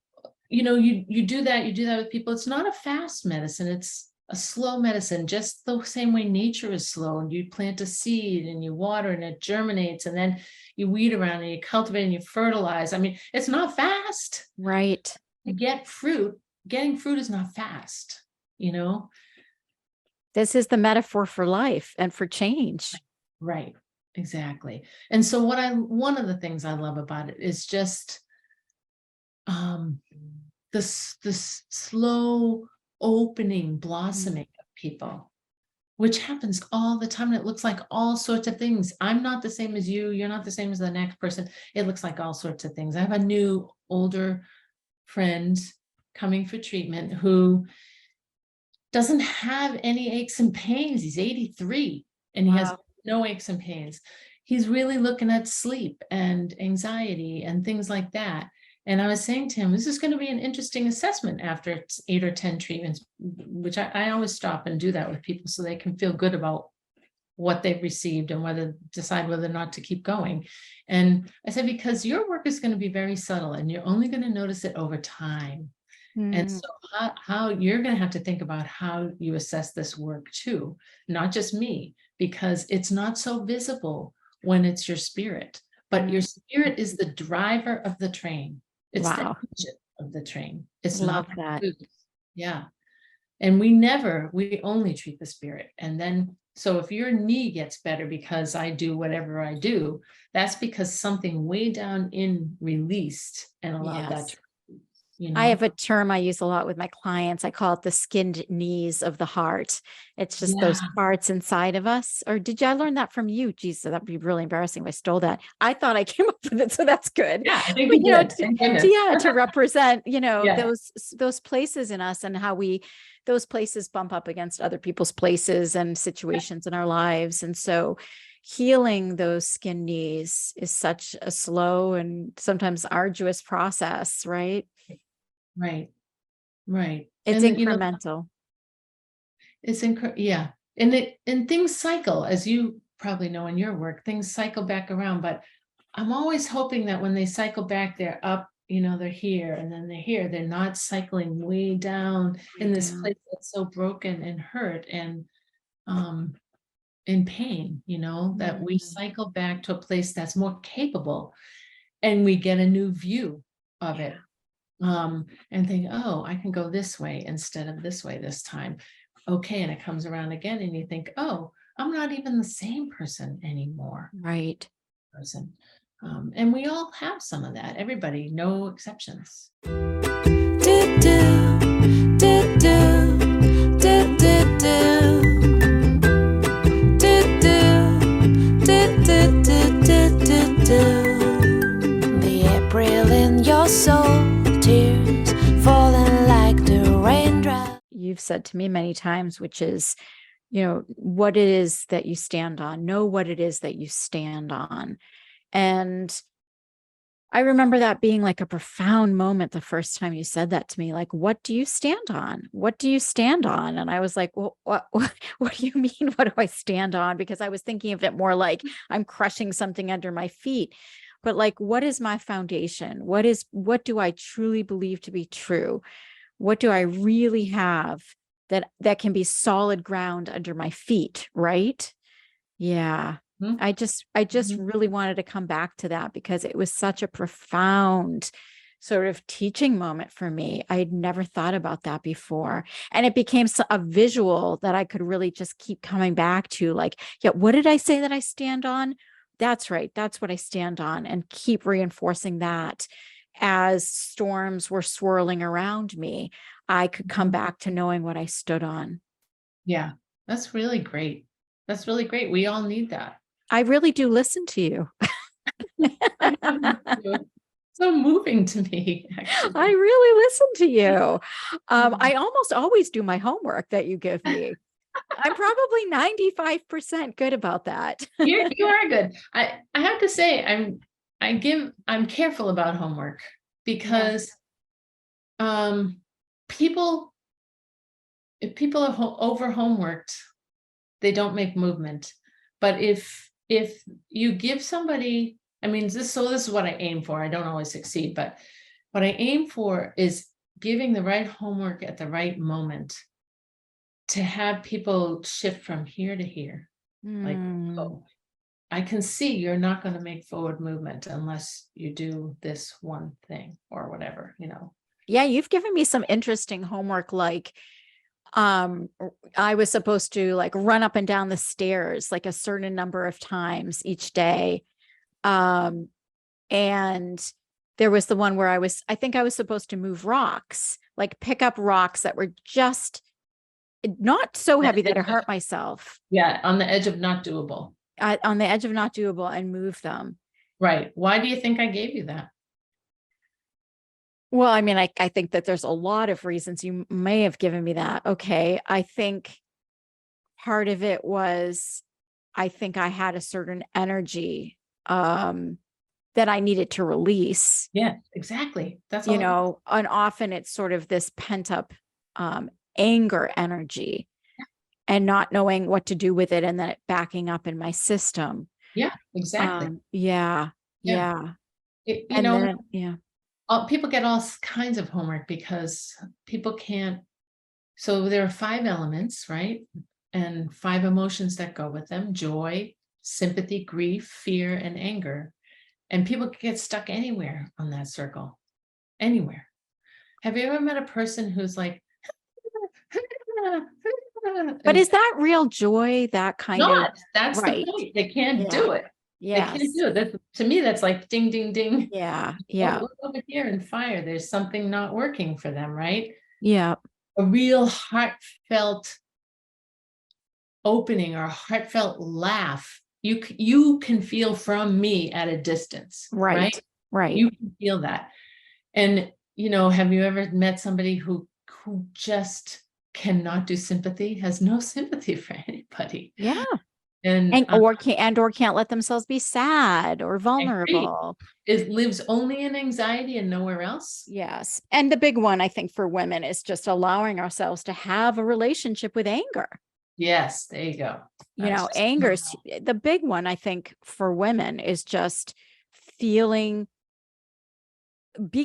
Speaker 3: you do that with people. It's not a fast medicine, it's a slow medicine, just the same way nature is slow. And you plant a seed and you water and it germinates, and then you weed around and you cultivate and you fertilize. I mean, it's not fast.
Speaker 2: Right.
Speaker 3: You get fruit. Getting fruit is not fast,
Speaker 2: This is the metaphor for life and for change.
Speaker 3: Right. Exactly. And so one of the things I love about it is just this slow opening, blossoming of people, which happens all the time. And it looks like all sorts of things. I'm not the same as you. You're not the same as the next person. It looks like all sorts of things. I have a new older friend coming for treatment who doesn't have any aches and pains. He's 83 and he has no aches and pains. He's really looking at sleep and anxiety and things like that. And I was saying to him, this is going to be an interesting assessment after 8 or 10 treatments, which I always stop and do that with people so they can feel good about what they've received and decide whether or not to keep going. And I said, because your work is going to be very subtle and you're only going to notice it over time. And so how you're going to have to think about how you assess this work too, not just me, because it's not so visible when it's your spirit, but your spirit is the driver of the train. It's the engine of the train. It's
Speaker 2: Love
Speaker 3: not
Speaker 2: that.
Speaker 3: food. Yeah. And we only treat the spirit. And then, so if your knee gets better because I do whatever I do, that's because something way down in released and allowed that to,
Speaker 2: I have a term I use a lot with my clients. I call it the skinned knees of the heart. It's just those parts inside of us. Or I learn that from you? Geez, so that'd be really embarrassing if I stole that. I thought I came up with it, so that's good.
Speaker 3: Yeah, I think you did.
Speaker 2: To represent, those places in us and how those places bump up against other people's places and situations in our lives. And so healing those skin knees is such a slow and sometimes arduous process, right?
Speaker 3: Right.
Speaker 2: It's incremental.
Speaker 3: Yeah. And things cycle, as you probably know in your work, things cycle back around, but I'm always hoping that when they cycle back, they're up, they're here and then they're here. They're not cycling way down in this place that's so broken and hurt and in pain, that we cycle back to a place that's more capable and we get a new view of it. And think, oh, I can go this way instead of this way this time. Okay. And it comes around again and you think, oh, I'm not even the same person anymore.
Speaker 2: Right.
Speaker 3: And we all have some of that. Everybody, no exceptions.
Speaker 1: The April in your soul, tears falling like the raindrop.
Speaker 2: You've said to me many times, which is, what it is that you stand on, know what it is that you stand on. And I remember that being like a profound moment the first time you said that to me, like, what do you stand on? What do you stand on? And I was like, well, what do you mean? What do I stand on? Because I was thinking of it more like I'm crushing something under my feet. But like, what is my foundation? What do I truly believe to be true? What do I really have that can be solid ground under my feet? Right. Yeah. I just really wanted to come back to that because it was such a profound sort of teaching moment for me. I had never thought about that before. And it became a visual that I could really just keep coming back to, like, yeah, what did I say that I stand on? That's right. That's what I stand on, and keep reinforcing that as storms were swirling around me. I could come back to knowing what I stood on.
Speaker 3: Yeah, that's really great. That's really great. We all need that.
Speaker 2: I really do listen to you.
Speaker 3: So moving to me, actually.
Speaker 2: I really listen to you. I almost always do my homework that you give me. I'm probably 95% good about that.
Speaker 3: You are good. I have to say, I'm careful about homework because people, if people are over homeworked, they don't make movement. But if you give somebody, I mean, this is what I aim for. I don't always succeed, but what I aim for is giving the right homework at the right moment to have people shift from here to here. Like, oh, I can see you're not going to make forward movement unless you do this one thing or whatever, you know.
Speaker 2: Yeah, you've given me some interesting homework, like I was supposed to like run up and down the stairs like a certain number of times each day. And there was the one where I think I was supposed to move rocks, like pick up rocks that were just not so heavy that I hurt myself.
Speaker 3: Yeah, on the edge of not doable.
Speaker 2: On the edge of not doable, and move them.
Speaker 3: Right. Why do you think I gave you that?
Speaker 2: Well, I mean, I think that there's a lot of reasons you may have given me that. Okay. I think part of it was, I think I had a certain energy that I needed to release.
Speaker 3: Yeah, exactly. That's
Speaker 2: you know, and often it's sort of this pent up anger energy and not knowing what to do with it, and then it backing up in my system.
Speaker 3: Yeah, exactly.
Speaker 2: Yeah.
Speaker 3: People get all kinds of homework because people can't. So there are 5 elements, right? And 5 emotions that go with them: joy, sympathy, grief, fear, and anger. And people get stuck anywhere on that circle, anywhere. Have you ever met a person who's like,
Speaker 2: but is that real joy? That kind of,
Speaker 3: that's
Speaker 2: right.
Speaker 3: The point. They can't do it.
Speaker 2: Yeah.
Speaker 3: They can't do it. That, to me, that's like ding, ding, ding.
Speaker 2: Yeah.
Speaker 3: Look over here and fire. There's something not working for them, right?
Speaker 2: Yeah.
Speaker 3: A real heartfelt opening or a heartfelt laugh. You can feel from me at a distance, right? You can feel that. And, you know, have you ever met somebody who just cannot do sympathy, has no sympathy for anybody?
Speaker 2: Yeah.
Speaker 3: And
Speaker 2: can't let themselves be sad or vulnerable.
Speaker 3: It lives only in anxiety and nowhere else.
Speaker 2: Yes. And the big one, I think, for women is just allowing ourselves to have a relationship with anger.
Speaker 3: Yes, there you go.
Speaker 2: You know, anger is the big one, I think, for women, is just being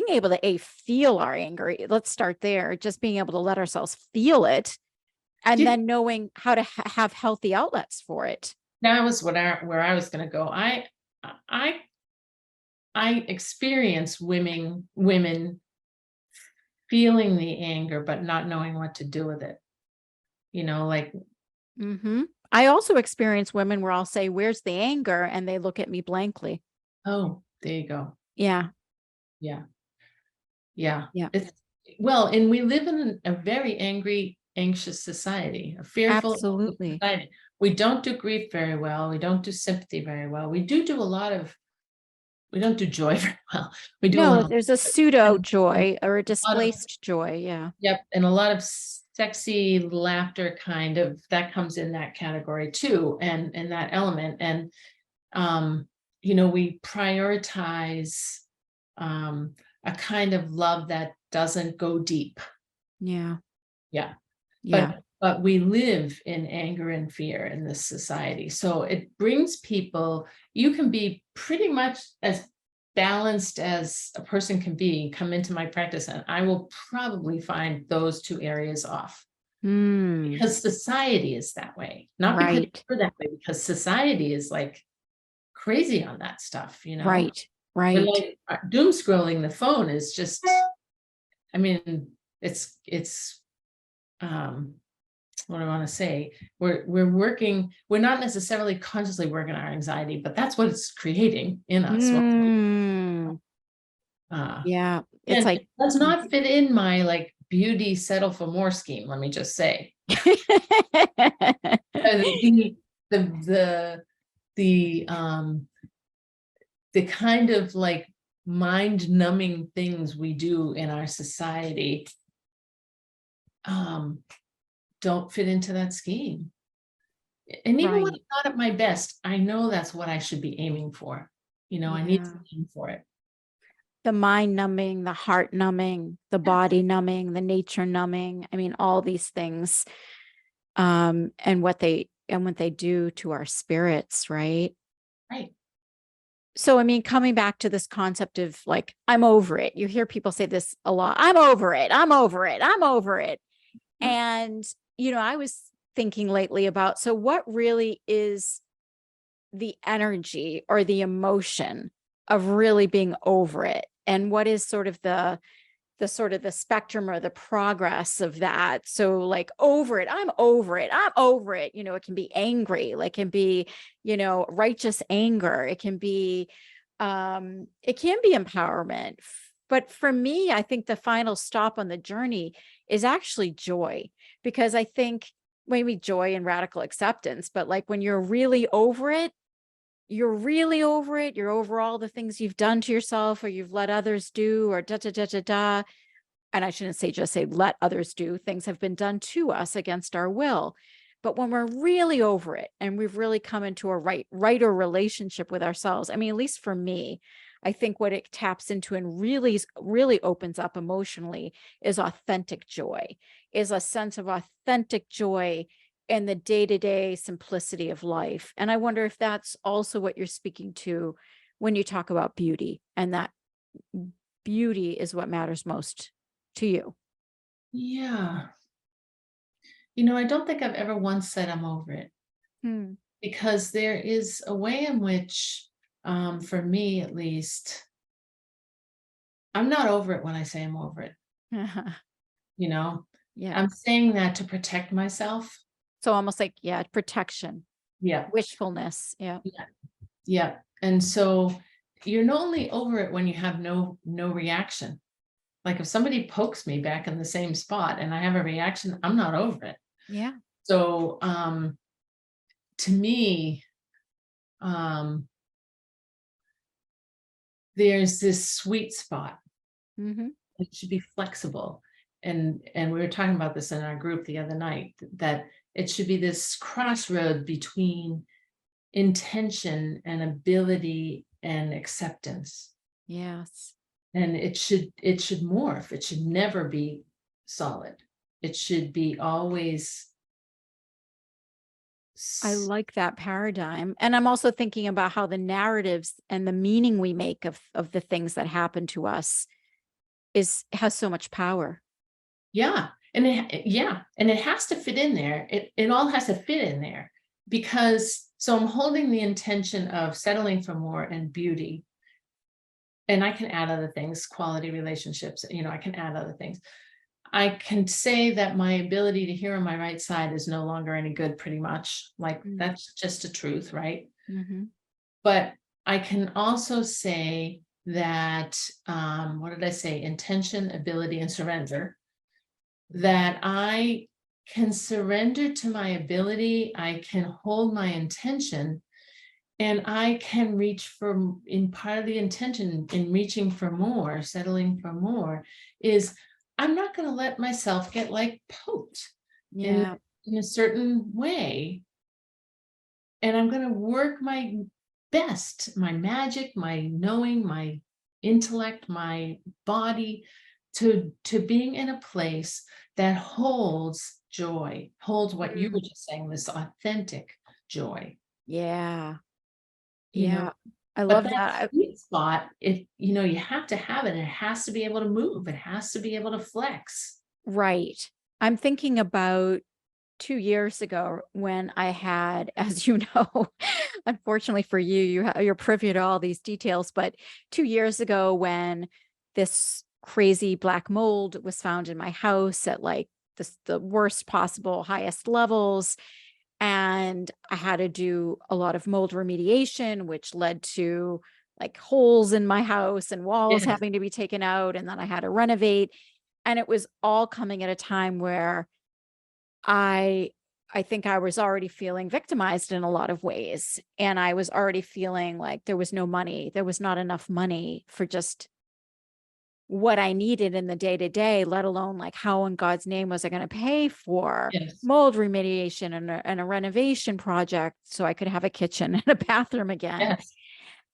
Speaker 2: able to feel our anger. Let's start there. Just being able to let ourselves feel it, and then knowing how to have healthy outlets for it.
Speaker 3: That was where I was going to go. I experience women feeling the anger, but not knowing what to do with it. You know, like.
Speaker 2: I also experience women where I'll say, "Where's the anger?" and they look at me blankly.
Speaker 3: Oh, there you go.
Speaker 2: Yeah.
Speaker 3: Well, and we live in a very angry, anxious society, a fearful society. We don't do grief very well. We don't do sympathy very well. We don't do joy very well. We do.
Speaker 2: There's a pseudo joy or a displaced joy. Yeah.
Speaker 3: Yep. And a lot of sexy laughter kind of that comes in that category too. And that element. And, you know, we prioritize a kind of love that doesn't go deep.
Speaker 2: Yeah.
Speaker 3: But we live in anger and fear in this society. So it brings people, you can be pretty much as balanced as a person can be, come into my practice, and I will probably find those 2 areas off. Because society is that way. Not because we're that way, because society is like crazy on that stuff, you know?
Speaker 2: Right.
Speaker 3: Like, doom scrolling the phone is just, I mean, it's what do I want to say? We're not necessarily consciously working on our anxiety, but that's what it's creating in us. It's like, does not fit in my like beauty settle for more scheme. Let me just say, the kind of like mind numbing things we do in our society don't fit into that scheme. And even when I'm not at my best, I know that's what I should be aiming for. You know, I need to aim for it.
Speaker 2: the mind numbing, the heart numbing, the body numbing, the nature numbing. I mean, all these things, and what they do to our spirits, right?
Speaker 3: Right.
Speaker 2: So, I mean, coming back to this concept of like, I'm over it. You hear people say this a lot. I'm over it. I'm over it. I'm over it. And, I was thinking lately about, so what really is the energy or the emotion of really being over it? And what is sort of the spectrum or the progress of that? So like over it, I'm over it. I'm over it. It can be angry, like it can be, righteous anger. It can be empowerment. But for me, I think the final stop on the journey is actually joy, because I think maybe joy and radical acceptance, but like when you're really over it, you're really over it. You're over all the things you've done to yourself or you've let others do, or da da da da da. And I shouldn't say just say let others do. Things have been done to us against our will. But when we're really over it and we've really come into a righter relationship with ourselves, I mean, at least for me, I think what it taps into and really opens up emotionally is authentic joy, is a sense of authentic joy in the day-to-day simplicity of life. And I wonder if that's also what you're speaking to when you talk about beauty, and that beauty is what matters most to you.
Speaker 3: Yeah. I don't think I've ever once said I'm over it, because there is a way in which, for me at least, I'm not over it when I say I'm over it.
Speaker 2: Yeah.
Speaker 3: I'm saying that to protect myself.
Speaker 2: So almost like, yeah, protection,
Speaker 3: Yeah.
Speaker 2: wishfulness. Yeah.
Speaker 3: Yeah. Yeah. And so you're not only over it when you have no reaction. Like if somebody pokes me back in the same spot and I have a reaction, I'm not over it.
Speaker 2: Yeah.
Speaker 3: So to me, there's this sweet spot. It should be flexible. And we were talking about this in our group the other night, that it should be this crossroad between intention and ability and acceptance.
Speaker 2: Yes.
Speaker 3: And it should morph. It should never be solid. It should be always.
Speaker 2: I like that paradigm. And I'm also thinking about how the narratives and the meaning we make of the things that happen to us has so much power.
Speaker 3: Yeah. And it has to fit in there. It all has to fit in there, because so I'm holding the intention of settling for more and beauty. And I can add other things, quality relationships, I can add other things. I can say that my ability to hear on my right side is no longer any good, pretty much. Like that's just a truth, right? But I can also say that, what did I say? Intention, ability, and surrender. That I can surrender to my ability, I can hold my intention, and I can reach for, in part of the intention in reaching for more, settling for more, is I'm not going to let myself get like poked in a certain way. And I'm going to work my best, my magic, my knowing, my intellect, my body, to being in a place that holds joy, holds what you were just saying, this authentic joy.
Speaker 2: Yeah.
Speaker 3: Yeah.
Speaker 2: I
Speaker 3: But
Speaker 2: love that.
Speaker 3: Sweet spot, you have to have it. It has to be able to move. It has to be able to flex.
Speaker 2: Right. I'm thinking about 2 years ago when I had, as you know, unfortunately for you, you're privy to all these details, but 2 years ago when this crazy black mold was found in my house at like the worst possible highest levels. And I had to do a lot of mold remediation, which led to like holes in my house and walls
Speaker 3: Yes.
Speaker 2: having to be taken out. And then I had to renovate. And it was all coming at a time where I think I was already feeling victimized in a lot of ways. And I was already feeling like there was no money. There was not enough money for just what I needed in the day to day, let alone like how in God's name was I going to pay for mold remediation and a renovation project so I could have a kitchen and a bathroom again.
Speaker 3: Yes.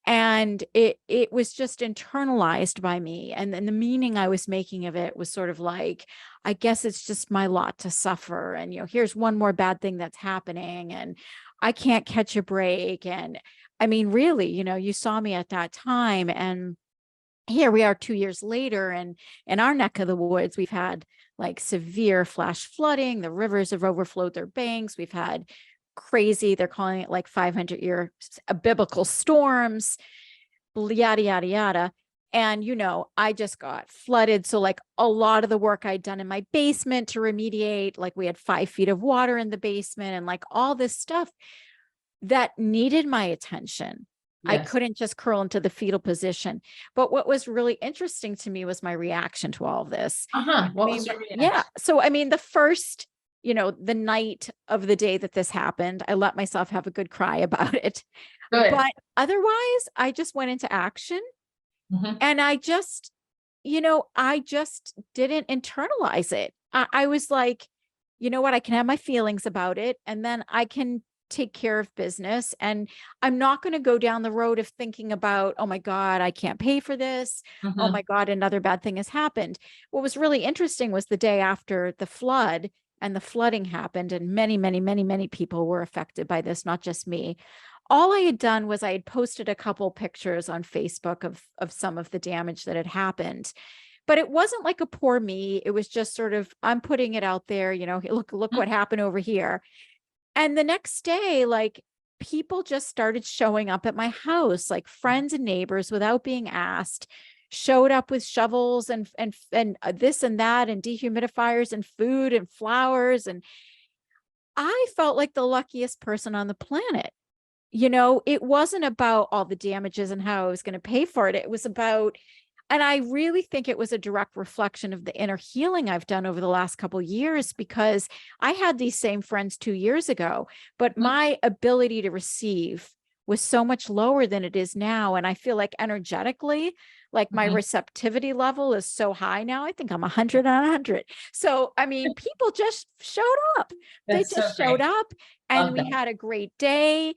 Speaker 2: And it was just internalized by me. And then the meaning I was making of it was sort of like, I guess it's just my lot to suffer. And, here's one more bad thing that's happening, and I can't catch a break. And I mean, really, you saw me at that time, and here we are 2 years later, and in our neck of the woods, we've had like severe flash flooding. The rivers have overflowed their banks. We've had crazy, they're calling it like 500-year biblical storms, yada, yada, yada. And, I just got flooded. So like a lot of the work I'd done in my basement to remediate, like we had 5 feet of water in the basement, and like all this stuff that needed my attention. I
Speaker 3: Yes.
Speaker 2: couldn't just curl into the fetal position. But what was really interesting to me was my reaction to all of this.
Speaker 3: What was your
Speaker 2: Yeah.
Speaker 3: reaction?
Speaker 2: So, I mean, the first, the night of the day that this happened, I let myself have a good cry about it.
Speaker 3: Good.
Speaker 2: But otherwise, I just went into action,
Speaker 3: Mhm.
Speaker 2: and I just didn't internalize it. I was like, you know what? I can have my feelings about it, and then I can take care of business. And I'm not going to go down the road of thinking about, oh my God, I can't pay for this. Oh my
Speaker 3: Mhm.
Speaker 2: God, another bad thing has happened. What was really interesting was the day after the flood, and the flooding happened, and many, many, many, many people were affected by this, not just me. All I had done was I had posted a couple pictures on Facebook of some of the damage that had happened. But it wasn't like a poor me. It was just sort of, I'm putting it out there, look what happened over here. And the next day, like, people just started showing up at my house, like friends and neighbors, without being asked, showed up with shovels and this and that, and dehumidifiers and food and flowers. And I felt like the luckiest person on the planet. It wasn't about all the damages and how I was going to pay for it. It was about, and I really think it was a direct reflection of the inner healing I've done over the last couple of years, because I had these same friends 2 years ago, but my ability to receive was so much lower than it is now. And I feel like energetically, like my
Speaker 3: Mhm.
Speaker 2: receptivity level is so high now. I think I'm 100 on 100. So, I mean, people just showed up. They
Speaker 3: That's so
Speaker 2: just showed
Speaker 3: great.
Speaker 2: up, and
Speaker 3: Love
Speaker 2: we
Speaker 3: that.
Speaker 2: had a great day.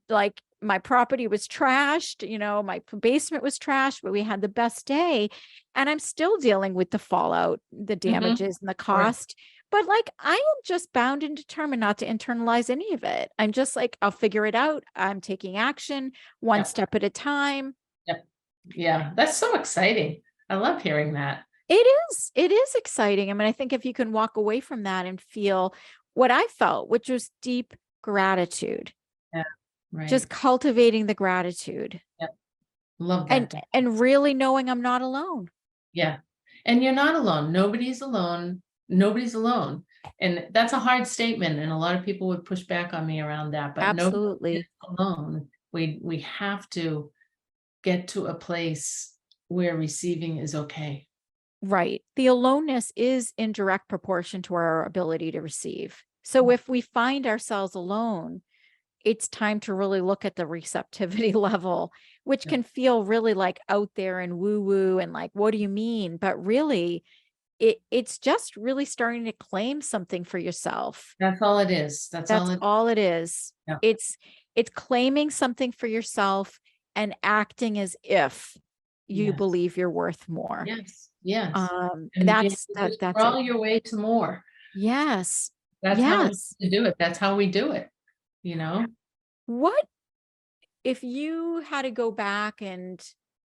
Speaker 2: Like, my property was trashed, my basement was trashed, but we had the best day. And I'm still dealing with the fallout, the
Speaker 3: Mhm.
Speaker 2: damages, and the
Speaker 3: Right.
Speaker 2: cost. But like, I am just bound and determined not to internalize any of it. I'm just like, I'll figure it out. I'm taking action one
Speaker 3: Yep.
Speaker 2: step at a time.
Speaker 3: Yep. Yeah, that's so exciting. I love hearing that.
Speaker 2: It is exciting. I mean, I think if you can walk away from that and feel what I felt, which was deep gratitude,
Speaker 3: Yeah. Right.
Speaker 2: just cultivating the gratitude,
Speaker 3: Yep. Love
Speaker 2: and
Speaker 3: that.
Speaker 2: really knowing I'm not alone.
Speaker 3: Yeah. And you're not alone. Nobody's alone. Nobody's alone. And that's a hard statement. And a lot of people would push back on me around that, but nobody is
Speaker 2: Absolutely.
Speaker 3: alone. We have to get to a place where receiving is okay.
Speaker 2: Right. The aloneness is in direct proportion to our ability to receive. So if we find ourselves alone, it's time to really look at the receptivity level, which
Speaker 3: Yeah.
Speaker 2: can feel really like out there and woo woo and like, what do you mean? But really, it's just really starting to claim something for yourself.
Speaker 3: That's all it is. That's all
Speaker 2: That's
Speaker 3: it.
Speaker 2: all it is.
Speaker 3: Yeah.
Speaker 2: It's claiming something for yourself and acting as if you
Speaker 3: Yes.
Speaker 2: believe you're worth more.
Speaker 3: Yes. Yes. And just
Speaker 2: That's
Speaker 3: crawl
Speaker 2: it.
Speaker 3: your way to more.
Speaker 2: Yes.
Speaker 3: That's how we
Speaker 2: Yes.
Speaker 3: have to do it. That's how we do it. You know?
Speaker 2: What if you had to go back and,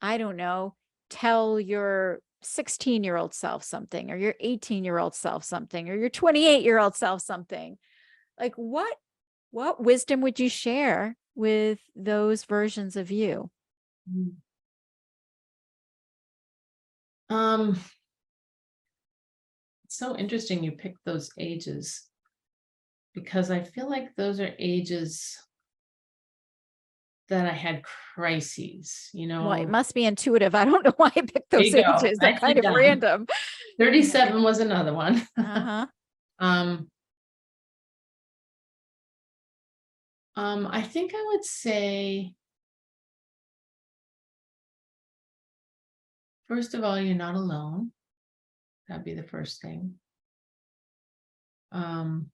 Speaker 2: I don't know, tell your 16-year-old self something, or your 18-year-old self something, or your 28-year-old self something? Like, what wisdom would you share with those versions of you?
Speaker 3: Mm. Um, it's so interesting you picked those ages, because I feel like those are ages that I had crises,
Speaker 2: Well, it
Speaker 3: know.
Speaker 2: must be intuitive. I don't know why I picked
Speaker 3: There
Speaker 2: those
Speaker 3: you go.
Speaker 2: ages. They're kind
Speaker 3: Nicely
Speaker 2: of
Speaker 3: done.
Speaker 2: random.
Speaker 3: 37 was another one.
Speaker 2: Uh-huh.
Speaker 3: Um, I think I would say, first of all, you're not alone. That'd be the first thing. Um,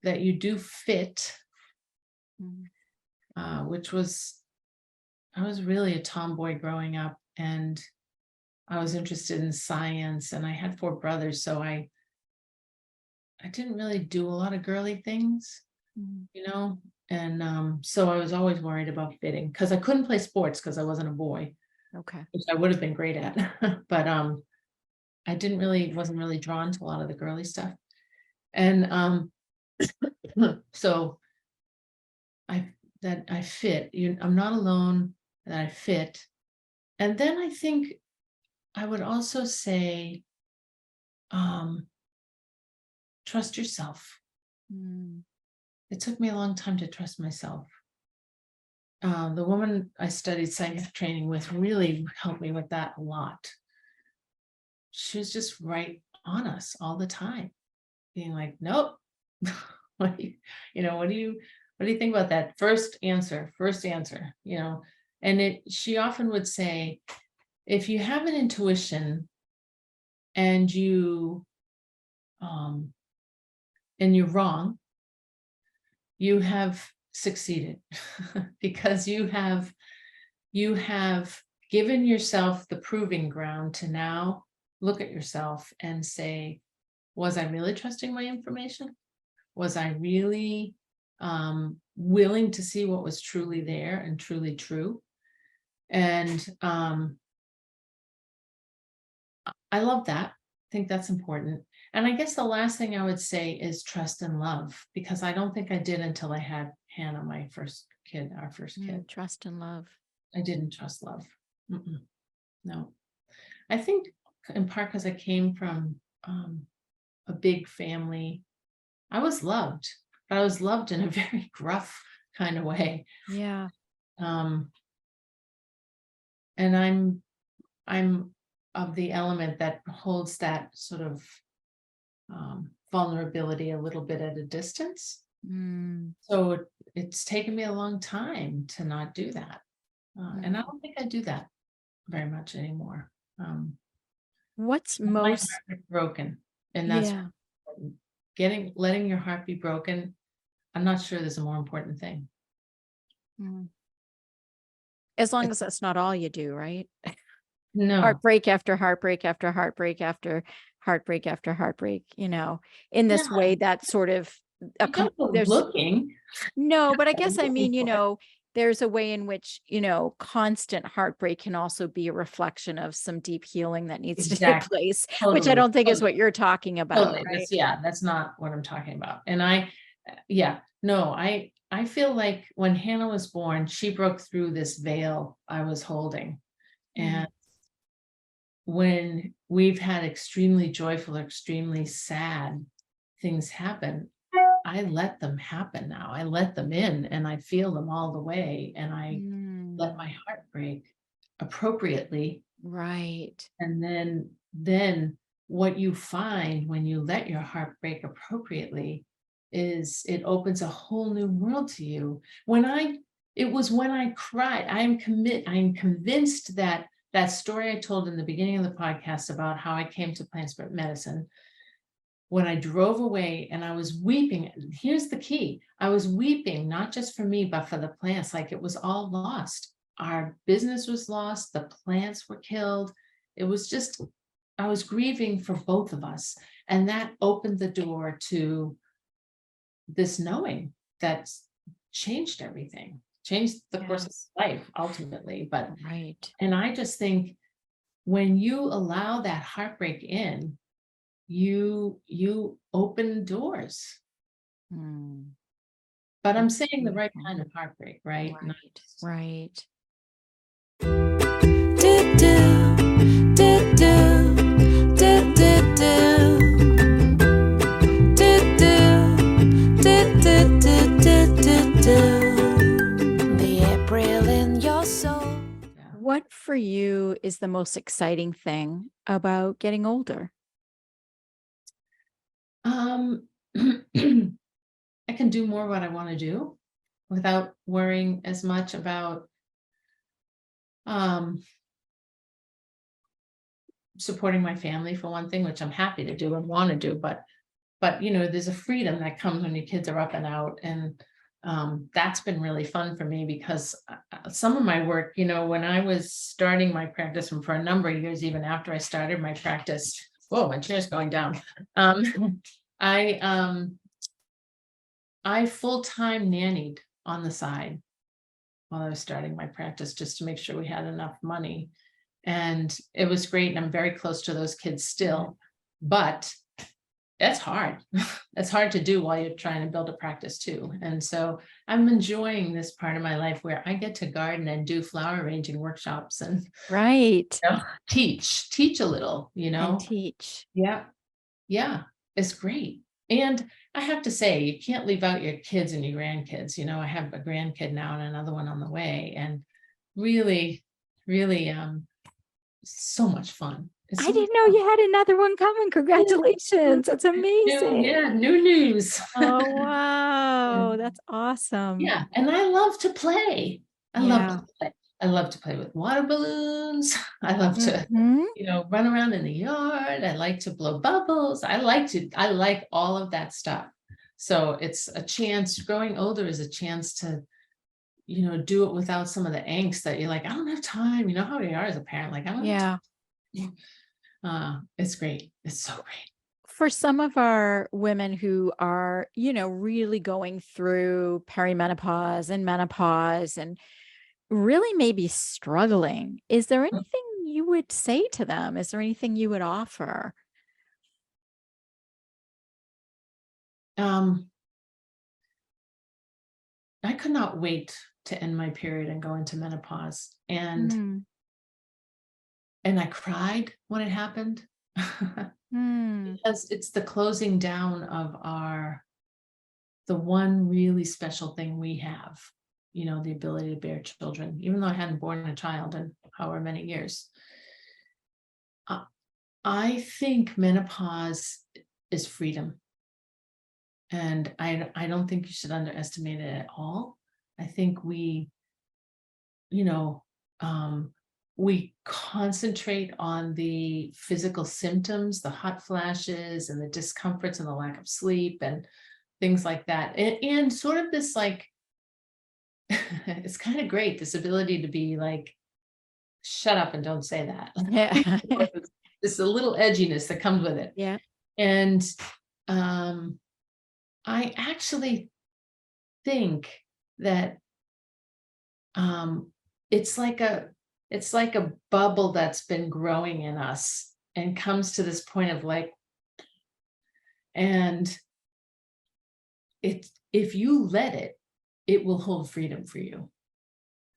Speaker 3: that you do fit.
Speaker 2: Mm.
Speaker 3: which was, I was really a tomboy growing up, and I was interested in science, and I had 4 brothers, so I didn't really do a lot of girly things,
Speaker 2: Mm,
Speaker 3: you know, and so I was always worried about fitting because I couldn't play sports because I wasn't a boy,
Speaker 2: okay.
Speaker 3: which I would have been great at, but I wasn't really drawn to a lot of the girly stuff, and so I fit. I'm not alone. That I fit, and then I think I would also say, um, trust yourself.
Speaker 2: Mm,
Speaker 3: It took me a long time to trust myself. The woman I studied psychic training with really helped me with that a lot. She was just right on us all the time, being like, nope. What do what do you think about that? First answer, and she often would say, if you have an intuition and um you're wrong, you have succeeded because you have given yourself the proving ground to now look at yourself and say, was I really trusting my information? Was I really willing to see what was truly there and truly true? And I love that. I think that's important. And I guess the last thing I would say is trust and love, because I don't think I did until I had Hannah, my first kid, our first kid.
Speaker 2: trust and love.
Speaker 3: I didn't trust love. No. I think in part because I came from a big family. I was loved, but I was loved in a very gruff kind of way.
Speaker 2: Yeah.
Speaker 3: Um, and I'm of the element that holds that sort of vulnerability a little bit at a distance.
Speaker 2: Mm,
Speaker 3: So it's taken me a long time to not do that. And I don't think I do that very much anymore.
Speaker 2: What's
Speaker 3: My
Speaker 2: most,
Speaker 3: heart is broken, and that's
Speaker 2: yeah.
Speaker 3: letting your heart be broken. I'm not sure there's a more important thing.
Speaker 2: Mm. As long as that's not all you do, right?
Speaker 3: No,
Speaker 2: Heartbreak after heartbreak after heartbreak after heartbreak after heartbreak, in
Speaker 3: yeah,
Speaker 2: this way that sort of
Speaker 3: you don't go
Speaker 2: there's
Speaker 3: looking.
Speaker 2: no, but I guess I mean,
Speaker 3: Looking for it.
Speaker 2: there's a way in which, constant heartbreak can also be a reflection of some deep healing that needs to take
Speaker 3: Exactly.
Speaker 2: place, which I
Speaker 3: Totally.
Speaker 2: don't think is
Speaker 3: Totally.
Speaker 2: what you're talking about,
Speaker 3: Totally.
Speaker 2: right?
Speaker 3: That's not what I'm talking about. And no, I feel like when Hannah was born, she broke through this veil I was holding. And when we've had extremely joyful or extremely sad things happen, I let them happen now. I let them in and I feel them all the way. And I let my heart break appropriately.
Speaker 2: Right.
Speaker 3: And then what you find when you let your heart break appropriately is it opens a whole new world to you. It was when I cried, I'm convinced that that story I told in the beginning of the podcast about how I came to plant spirit medicine, when I drove away and I was weeping, here's the key. I was weeping, not just for me, but for the plants, like it was all lost. Our business was lost. The plants were killed. It was just, I was grieving for both of us. And that opened the door to this knowing that's changed everything, changed the course of life ultimately. But,
Speaker 2: Right.
Speaker 3: and I just think when you allow that heartbreak in, you open doors. But I'm saying the right kind of heartbreak, right?
Speaker 2: Right.
Speaker 1: Do, do, do, do, do, do, do. Do, do, do, do, do, do, do. The April in your soul.
Speaker 2: What for you is the most exciting thing about getting older?
Speaker 3: I can do more what I want to do without worrying as much about supporting my family, for one thing, which I'm happy to do and want to do, but there's a freedom that comes when your kids are up and out, and that's been really fun for me because some of my work, when I was starting my practice and for a number of years, even after I started my practice, whoa, my chair's going down. I full-time nannied on the side while I was starting my practice just to make sure we had enough money. And it was great. And I'm very close to those kids still, but that's hard. That's hard to do while you're trying to build a practice too. And so I'm enjoying this part of my life where I get to garden and do flower arranging workshops and
Speaker 2: Right.
Speaker 3: teach a little,
Speaker 2: And teach.
Speaker 3: Yeah. Yeah. It's great. And I have to say, you can't leave out your kids and your grandkids. I have a grandkid now and another one on the way, and really, really, so much fun. It's
Speaker 2: I
Speaker 3: so much
Speaker 2: didn't know
Speaker 3: fun.
Speaker 2: you had another one coming. Congratulations. That's amazing.
Speaker 3: New news.
Speaker 2: Oh, wow. That's awesome.
Speaker 3: Yeah, and I love to play. I love
Speaker 2: Yeah.
Speaker 3: to play. I love to play with water balloons. I love to,
Speaker 2: Mhm.
Speaker 3: run around in the yard. I like to blow bubbles. I like all of that stuff. So it's a chance, growing older is a chance to, do it without some of the angst that you're like, I don't have time. You know how you are as a parent, like, I don't have
Speaker 2: Yeah.
Speaker 3: time. It's great. It's so great.
Speaker 2: For some of our women who are, really going through perimenopause and menopause and really maybe struggling, is there anything you would say to them? Is there anything you would offer?
Speaker 3: Um, I could not wait to end my period and go into menopause. And
Speaker 2: Mm,
Speaker 3: I cried when it happened
Speaker 2: mm,
Speaker 3: because it's the closing down of the one really special thing we have, the ability to bear children, even though I hadn't born a child in however many years. I think menopause is freedom. And I don't think you should underestimate it at all. I think you know, we concentrate on the physical symptoms, the hot flashes and the discomforts and the lack of sleep and things like that. And sort of this like, it's kind of great, this ability to be like, shut up and don't say that.
Speaker 2: yeah.
Speaker 3: This a little edginess that comes with it.
Speaker 2: Yeah.
Speaker 3: And I actually think that it's like a bubble that's been growing in us and comes to this point of like, and if you let it, it will hold freedom for you.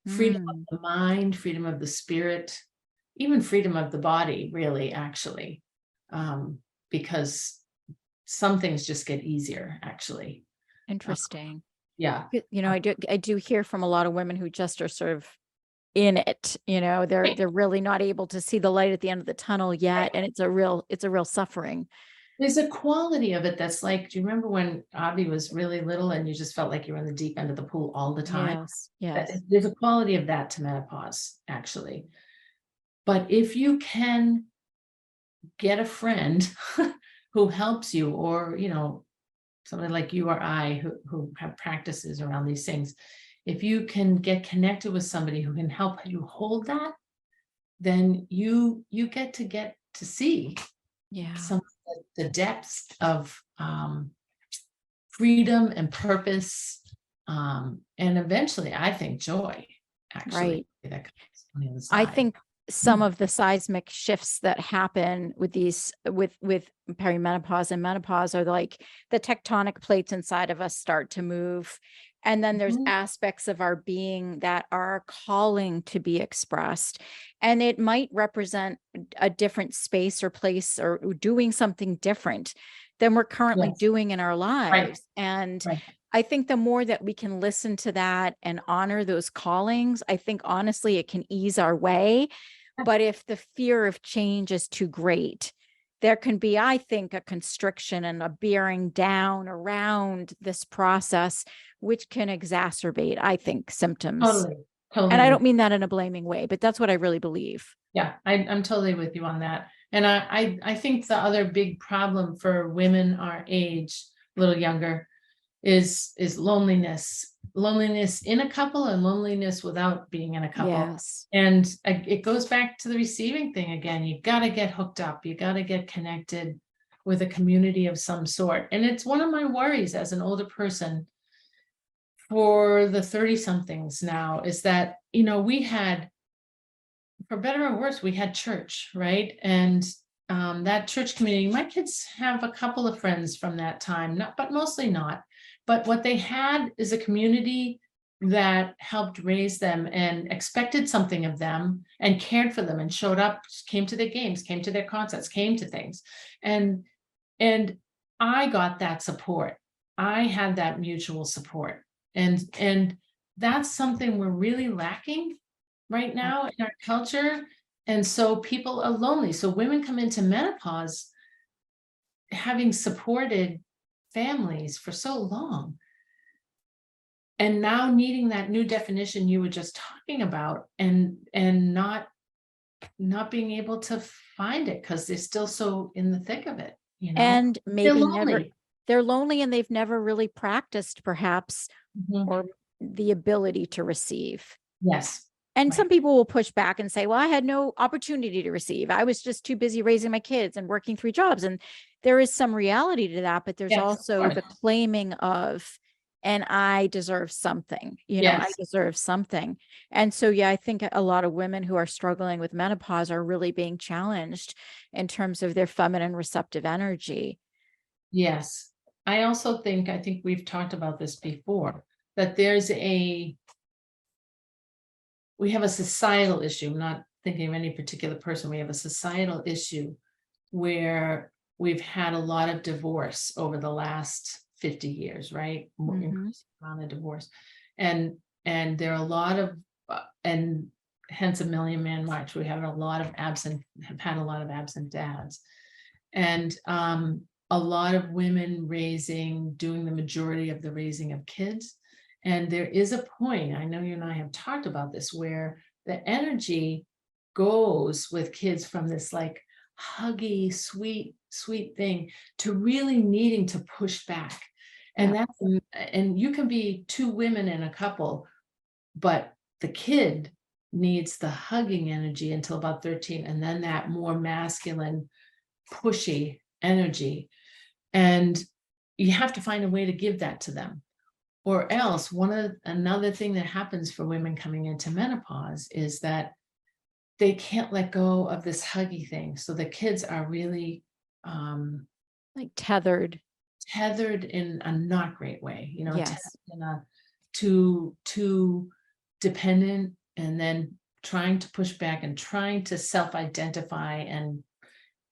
Speaker 3: Freedom of
Speaker 2: Mm,
Speaker 3: the mind, freedom of the spirit, even freedom of the body, really, actually. Because some things just get easier, actually.
Speaker 2: interesting.
Speaker 3: Yeah.
Speaker 2: I do hear from a lot of women who just are sort of in it, they're really not able to see the light at the end of the tunnel yet. And it's a real suffering.
Speaker 3: There's a quality of it that's like, do you remember when Avi was really little and you just felt like you were in the deep end of the pool all the time?
Speaker 2: Yes. Yes.
Speaker 3: There's a quality of that to menopause, actually. But if you can get a friend who helps you, or, somebody like you or I who have practices around these things, if you can get connected with somebody who can help you hold that, then you get to see some of the depths of freedom and purpose, and eventually I think joy, actually,
Speaker 2: Right.
Speaker 3: that comes on the other
Speaker 2: I
Speaker 3: side.
Speaker 2: think some of the seismic shifts that happen with with perimenopause and menopause are like the tectonic plates inside of us start to move. And then there's
Speaker 3: Mhm.
Speaker 2: aspects of our being that are calling to be expressed. And it might represent a different space or place or doing something different than we're currently
Speaker 3: Yes,
Speaker 2: doing in our
Speaker 3: right,
Speaker 2: lives. And
Speaker 3: right.
Speaker 2: I think the more that we can listen to that and honor those callings, I think honestly it can ease our way. But if the fear of change is too great, there can be, I think, a constriction and a bearing down around this process, which can exacerbate, I think, symptoms.
Speaker 3: Totally,
Speaker 2: And
Speaker 3: totally
Speaker 2: I
Speaker 3: with
Speaker 2: don't mean that in a blaming way, but that's what I really believe.
Speaker 3: Yeah, I'm totally with you on that. And I think the other big problem for women our age, a little younger, is loneliness in a couple and loneliness without being in a couple.
Speaker 2: Yes.
Speaker 3: And it goes back to the receiving thing again. You got to get hooked up. You got to get connected with a community of some sort. And it's one of my worries as an older person for the 30 somethings now, is that, we had, for better or worse, we had church, right? And that church community, my kids have a couple of friends from that time, but mostly not. But what they had is a community that helped raise them and expected something of them and cared for them and showed up, came to their games, came to their concerts, came to things. And I got that support. I had that mutual support. And that's something we're really lacking right now in our culture. And so people are lonely. So women come into menopause having supported families for so long, and now needing that new definition you were just talking about, and not being able to find it because they're still so in the thick of it,
Speaker 2: And
Speaker 3: They're
Speaker 2: maybe never,
Speaker 3: lonely.
Speaker 2: they're lonely and they've never really practiced perhaps,
Speaker 3: Mhm.
Speaker 2: or the ability to receive.
Speaker 3: Yes.
Speaker 2: And
Speaker 3: Right.
Speaker 2: some people will push back and say, well, I had no opportunity to receive. I was just too busy raising my kids and working 3 jobs. And there is some reality to that, but there's
Speaker 3: Yes, of
Speaker 2: also the
Speaker 3: course.
Speaker 2: claiming of, and I deserve something, I
Speaker 3: Yes.
Speaker 2: deserve something. And so, yeah, I think a lot of women who are struggling with menopause are really being challenged in terms of their feminine receptive energy.
Speaker 3: Yes. I also think, we've talked about this before, that we have a societal issue. I'm not thinking of any particular person. We have a societal issue where we've had a lot of divorce over the last 50 years, right? More
Speaker 2: Mhm.
Speaker 3: increasing amount of divorce. And there are a lot of, and hence a Million Man March, we have had a lot of absent dads. And a lot of women doing the majority of the raising of kids. And there is a point, I know you and I have talked about this, where the energy goes with kids from this like huggy, sweet thing to really needing to push back. And and you can be 2 women in a couple, but the kid needs the hugging energy until about 13, and then that more masculine, pushy energy. And you have to find a way to give that to them. Or else another thing that happens for women coming into menopause is that they can't let go of this huggy thing. So the kids are really
Speaker 2: Like tethered.
Speaker 3: in a not great way,
Speaker 2: Yes.
Speaker 3: tethered in a too dependent, and then trying to push back and trying to self-identify and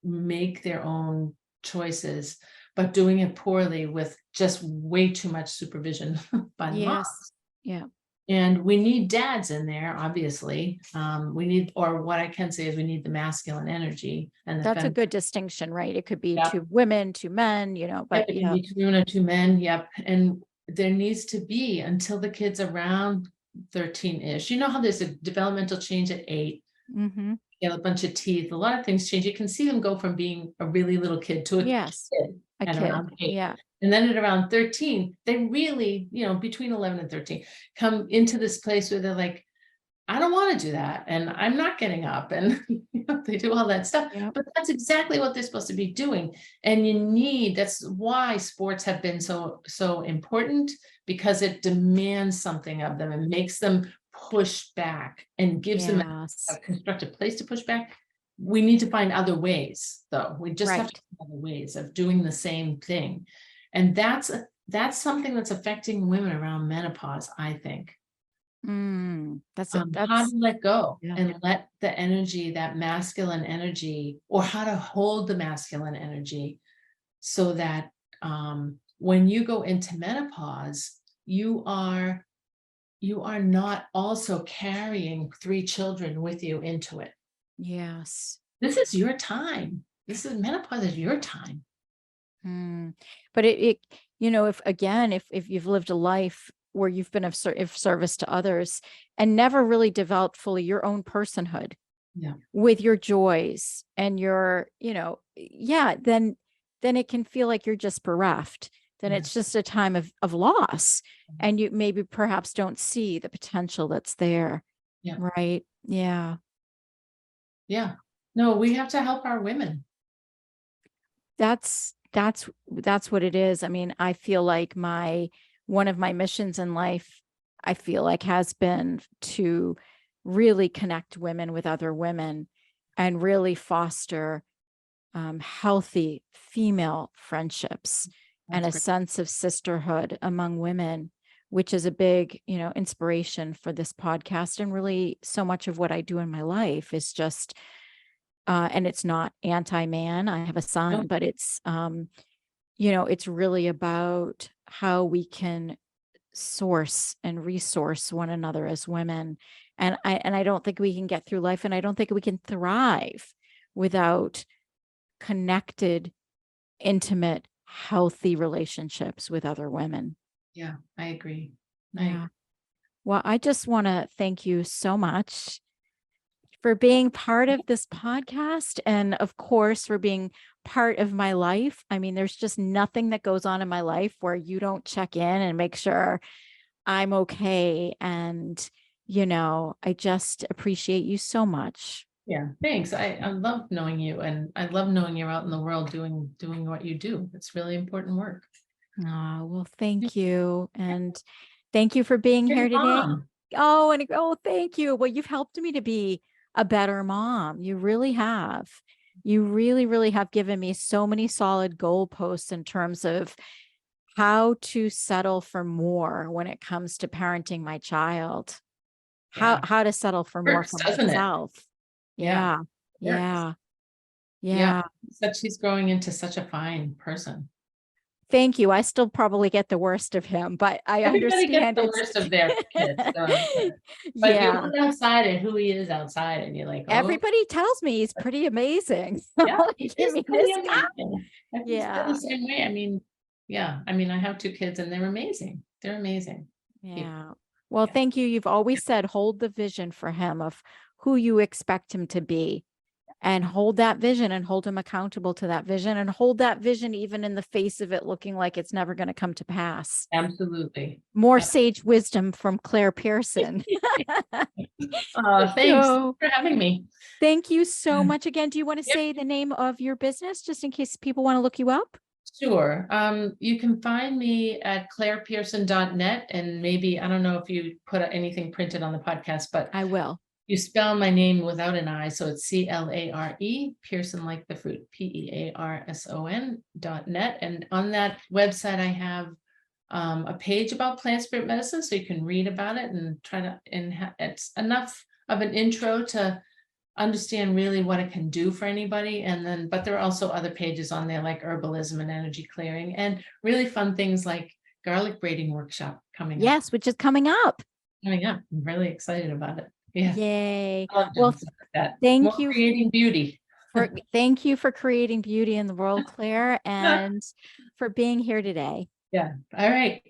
Speaker 3: make their own choices, but doing it poorly with just way too much supervision by the mom.
Speaker 2: Yes. Yeah.
Speaker 3: And we need dads in there, obviously. Or what I can say is we need the masculine energy and the
Speaker 2: That's a good distinction, right? It could be
Speaker 3: Yep.
Speaker 2: 2 women, 2 men, but
Speaker 3: It can be 2 women or 2 men. Yep. And there needs to be, until the kid's around 13-ish. You know how there's a developmental change at 8,
Speaker 2: Mhm.
Speaker 3: a bunch of teeth, a lot of things change. You can see them go from being a really little kid to a
Speaker 2: Yes.
Speaker 3: kid
Speaker 2: A
Speaker 3: at
Speaker 2: kid.
Speaker 3: around 8.
Speaker 2: Yeah.
Speaker 3: And then at around 13, they really, between 11 and 13, come into this place where they're like, I don't want to do that. And I'm not getting up. And they do all that stuff.
Speaker 2: Yep.
Speaker 3: But that's exactly what they're supposed to be doing. And that's why sports have been so important, because it demands something of them and makes them push back and gives them
Speaker 2: Yes.
Speaker 3: a constructive place to push back. We need to find other ways, though. We just have to
Speaker 2: Right.
Speaker 3: find other ways of doing the same thing. And that's something that's affecting women around menopause, I think.
Speaker 2: That's
Speaker 3: How to let go
Speaker 2: yeah.
Speaker 3: and let the energy, that masculine energy, or how to hold the masculine energy, so that when you go into menopause, you are not also carrying 3 children with you into it.
Speaker 2: Yes.
Speaker 3: This is your time. Menopause is your time.
Speaker 2: But it if you've lived a life where you've been of service to others and never really developed fully your own personhood
Speaker 3: Yeah.
Speaker 2: with your joys and your, then it can feel like you're just bereft. then
Speaker 3: Yeah.
Speaker 2: it's just a time of loss. And you maybe perhaps don't see the potential that's there.
Speaker 3: Yeah.
Speaker 2: Right. Yeah.
Speaker 3: Yeah. No, we have to help our women.
Speaker 2: That's what it is. I mean, I feel like one of my missions in life, I feel like, has been to really connect women with other women and really foster healthy female friendships and a
Speaker 3: That's great.
Speaker 2: sense of sisterhood among women, which is a big, inspiration for this podcast. And really so much of what I do in my life is just, and it's not anti-man. I have a son,
Speaker 3: No.
Speaker 2: but it's, it's really about how we can source and resource one another as women. And I don't think we can get through life, and I don't think we can thrive without connected, intimate, healthy relationships with other women.
Speaker 3: Yeah, I agree.
Speaker 2: Yeah. Well, I just want to thank you so much for being part of this podcast, and of course for being part of my life. I mean, there's just nothing that goes on in my life where you don't check in and make sure I'm okay. And, I just appreciate you so much.
Speaker 3: Yeah, thanks. I love knowing you, and I love knowing you're out in the world doing what you do. It's really important work.
Speaker 2: Oh, well, thank you. And thank you for being
Speaker 3: You're
Speaker 2: here
Speaker 3: a
Speaker 2: today.
Speaker 3: mom.
Speaker 2: Thank you. Well, you've helped me to be a better mom. You really have. You really, really have given me so many solid goalposts in terms of how to settle for more when it comes to parenting my child.
Speaker 3: Yeah.
Speaker 2: How to settle for more
Speaker 3: Works,
Speaker 2: for
Speaker 3: doesn't it?
Speaker 2: myself. Yeah.
Speaker 3: Works.
Speaker 2: Yeah.
Speaker 3: Yeah.
Speaker 2: Yeah.
Speaker 3: Such she's growing into such a fine person.
Speaker 2: Thank you. I still probably get the worst of him, but I
Speaker 3: Everybody gets
Speaker 2: understand
Speaker 3: the
Speaker 2: it's
Speaker 3: worst of their kids. But you
Speaker 2: yeah.
Speaker 3: look outside at who he is outside, and you're like, oh,
Speaker 2: Everybody tells me he's pretty amazing.
Speaker 3: yeah,
Speaker 2: Like,
Speaker 3: he
Speaker 2: I
Speaker 3: is
Speaker 2: mean,
Speaker 3: pretty
Speaker 2: this guy.
Speaker 3: amazing. I feel
Speaker 2: Yeah.
Speaker 3: the same way. I mean, yeah. I mean, I have 2 kids, and they're amazing. They're amazing.
Speaker 2: Yeah. Well,
Speaker 3: Yeah.
Speaker 2: thank you. You've always said hold the vision for him of who you expect him to be, and hold that vision and hold him accountable to that vision, and hold that vision even in the face of it looking like it's never going to come to pass.
Speaker 3: Absolutely.
Speaker 2: More
Speaker 3: Yep.
Speaker 2: sage wisdom from Claire Pearson.
Speaker 3: Thanks
Speaker 2: So,
Speaker 3: for having me.
Speaker 2: thank you so much again. Do you want to
Speaker 3: Yep.
Speaker 2: say the name of your business just in case people want to look you up?
Speaker 3: Sure. You can find me at clairepearson.net, and maybe, I don't know if you put anything printed on the podcast, but
Speaker 2: I will.
Speaker 3: you spell my name without an I, so it's CLARE, Pearson like the fruit, PEARSON.net. And on that website, I have a page about plant spirit medicine, so you can read about it and try to, it's enough of an intro to understand really what it can do for anybody. And then, but there are also other pages on there like herbalism and energy clearing, and really fun things like garlic braiding workshop coming up.
Speaker 2: Yes, which is coming up.
Speaker 3: I'm really excited about it. Yeah.
Speaker 2: Yay.
Speaker 3: I love doing
Speaker 2: Well,
Speaker 3: stuff like that.
Speaker 2: thank
Speaker 3: More
Speaker 2: you
Speaker 3: creating beauty.
Speaker 2: thank you for creating beauty in the world, Claire, and for being here today.
Speaker 3: Yeah. All right.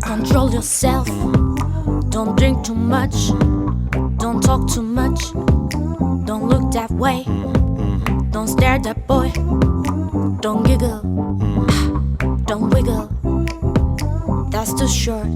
Speaker 1: Control yourself. Don't drink too much. Don't talk too much. Don't look that way. Don't stare at that boy. Don't giggle. Don't wiggle. That's too short.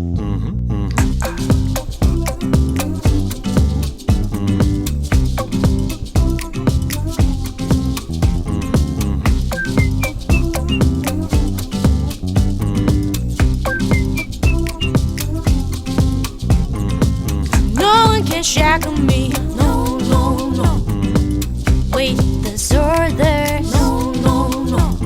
Speaker 1: No one can shackle me. No, no, no. Wait, there's order. No, no, no.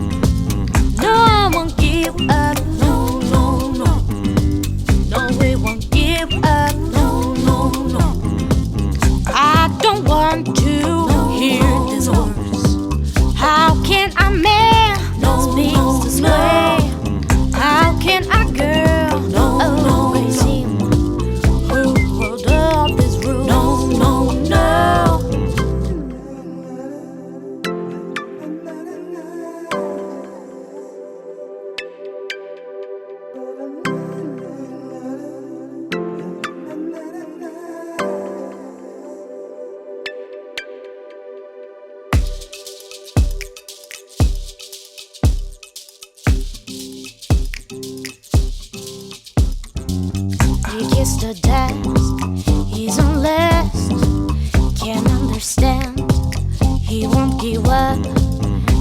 Speaker 1: He won't give up.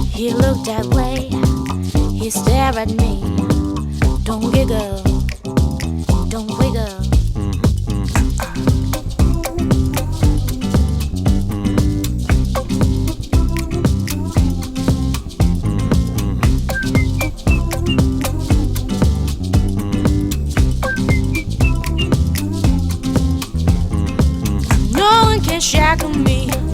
Speaker 1: He looked that way. He stared at me. Don't giggle. Don't wiggle. No one can shackle me.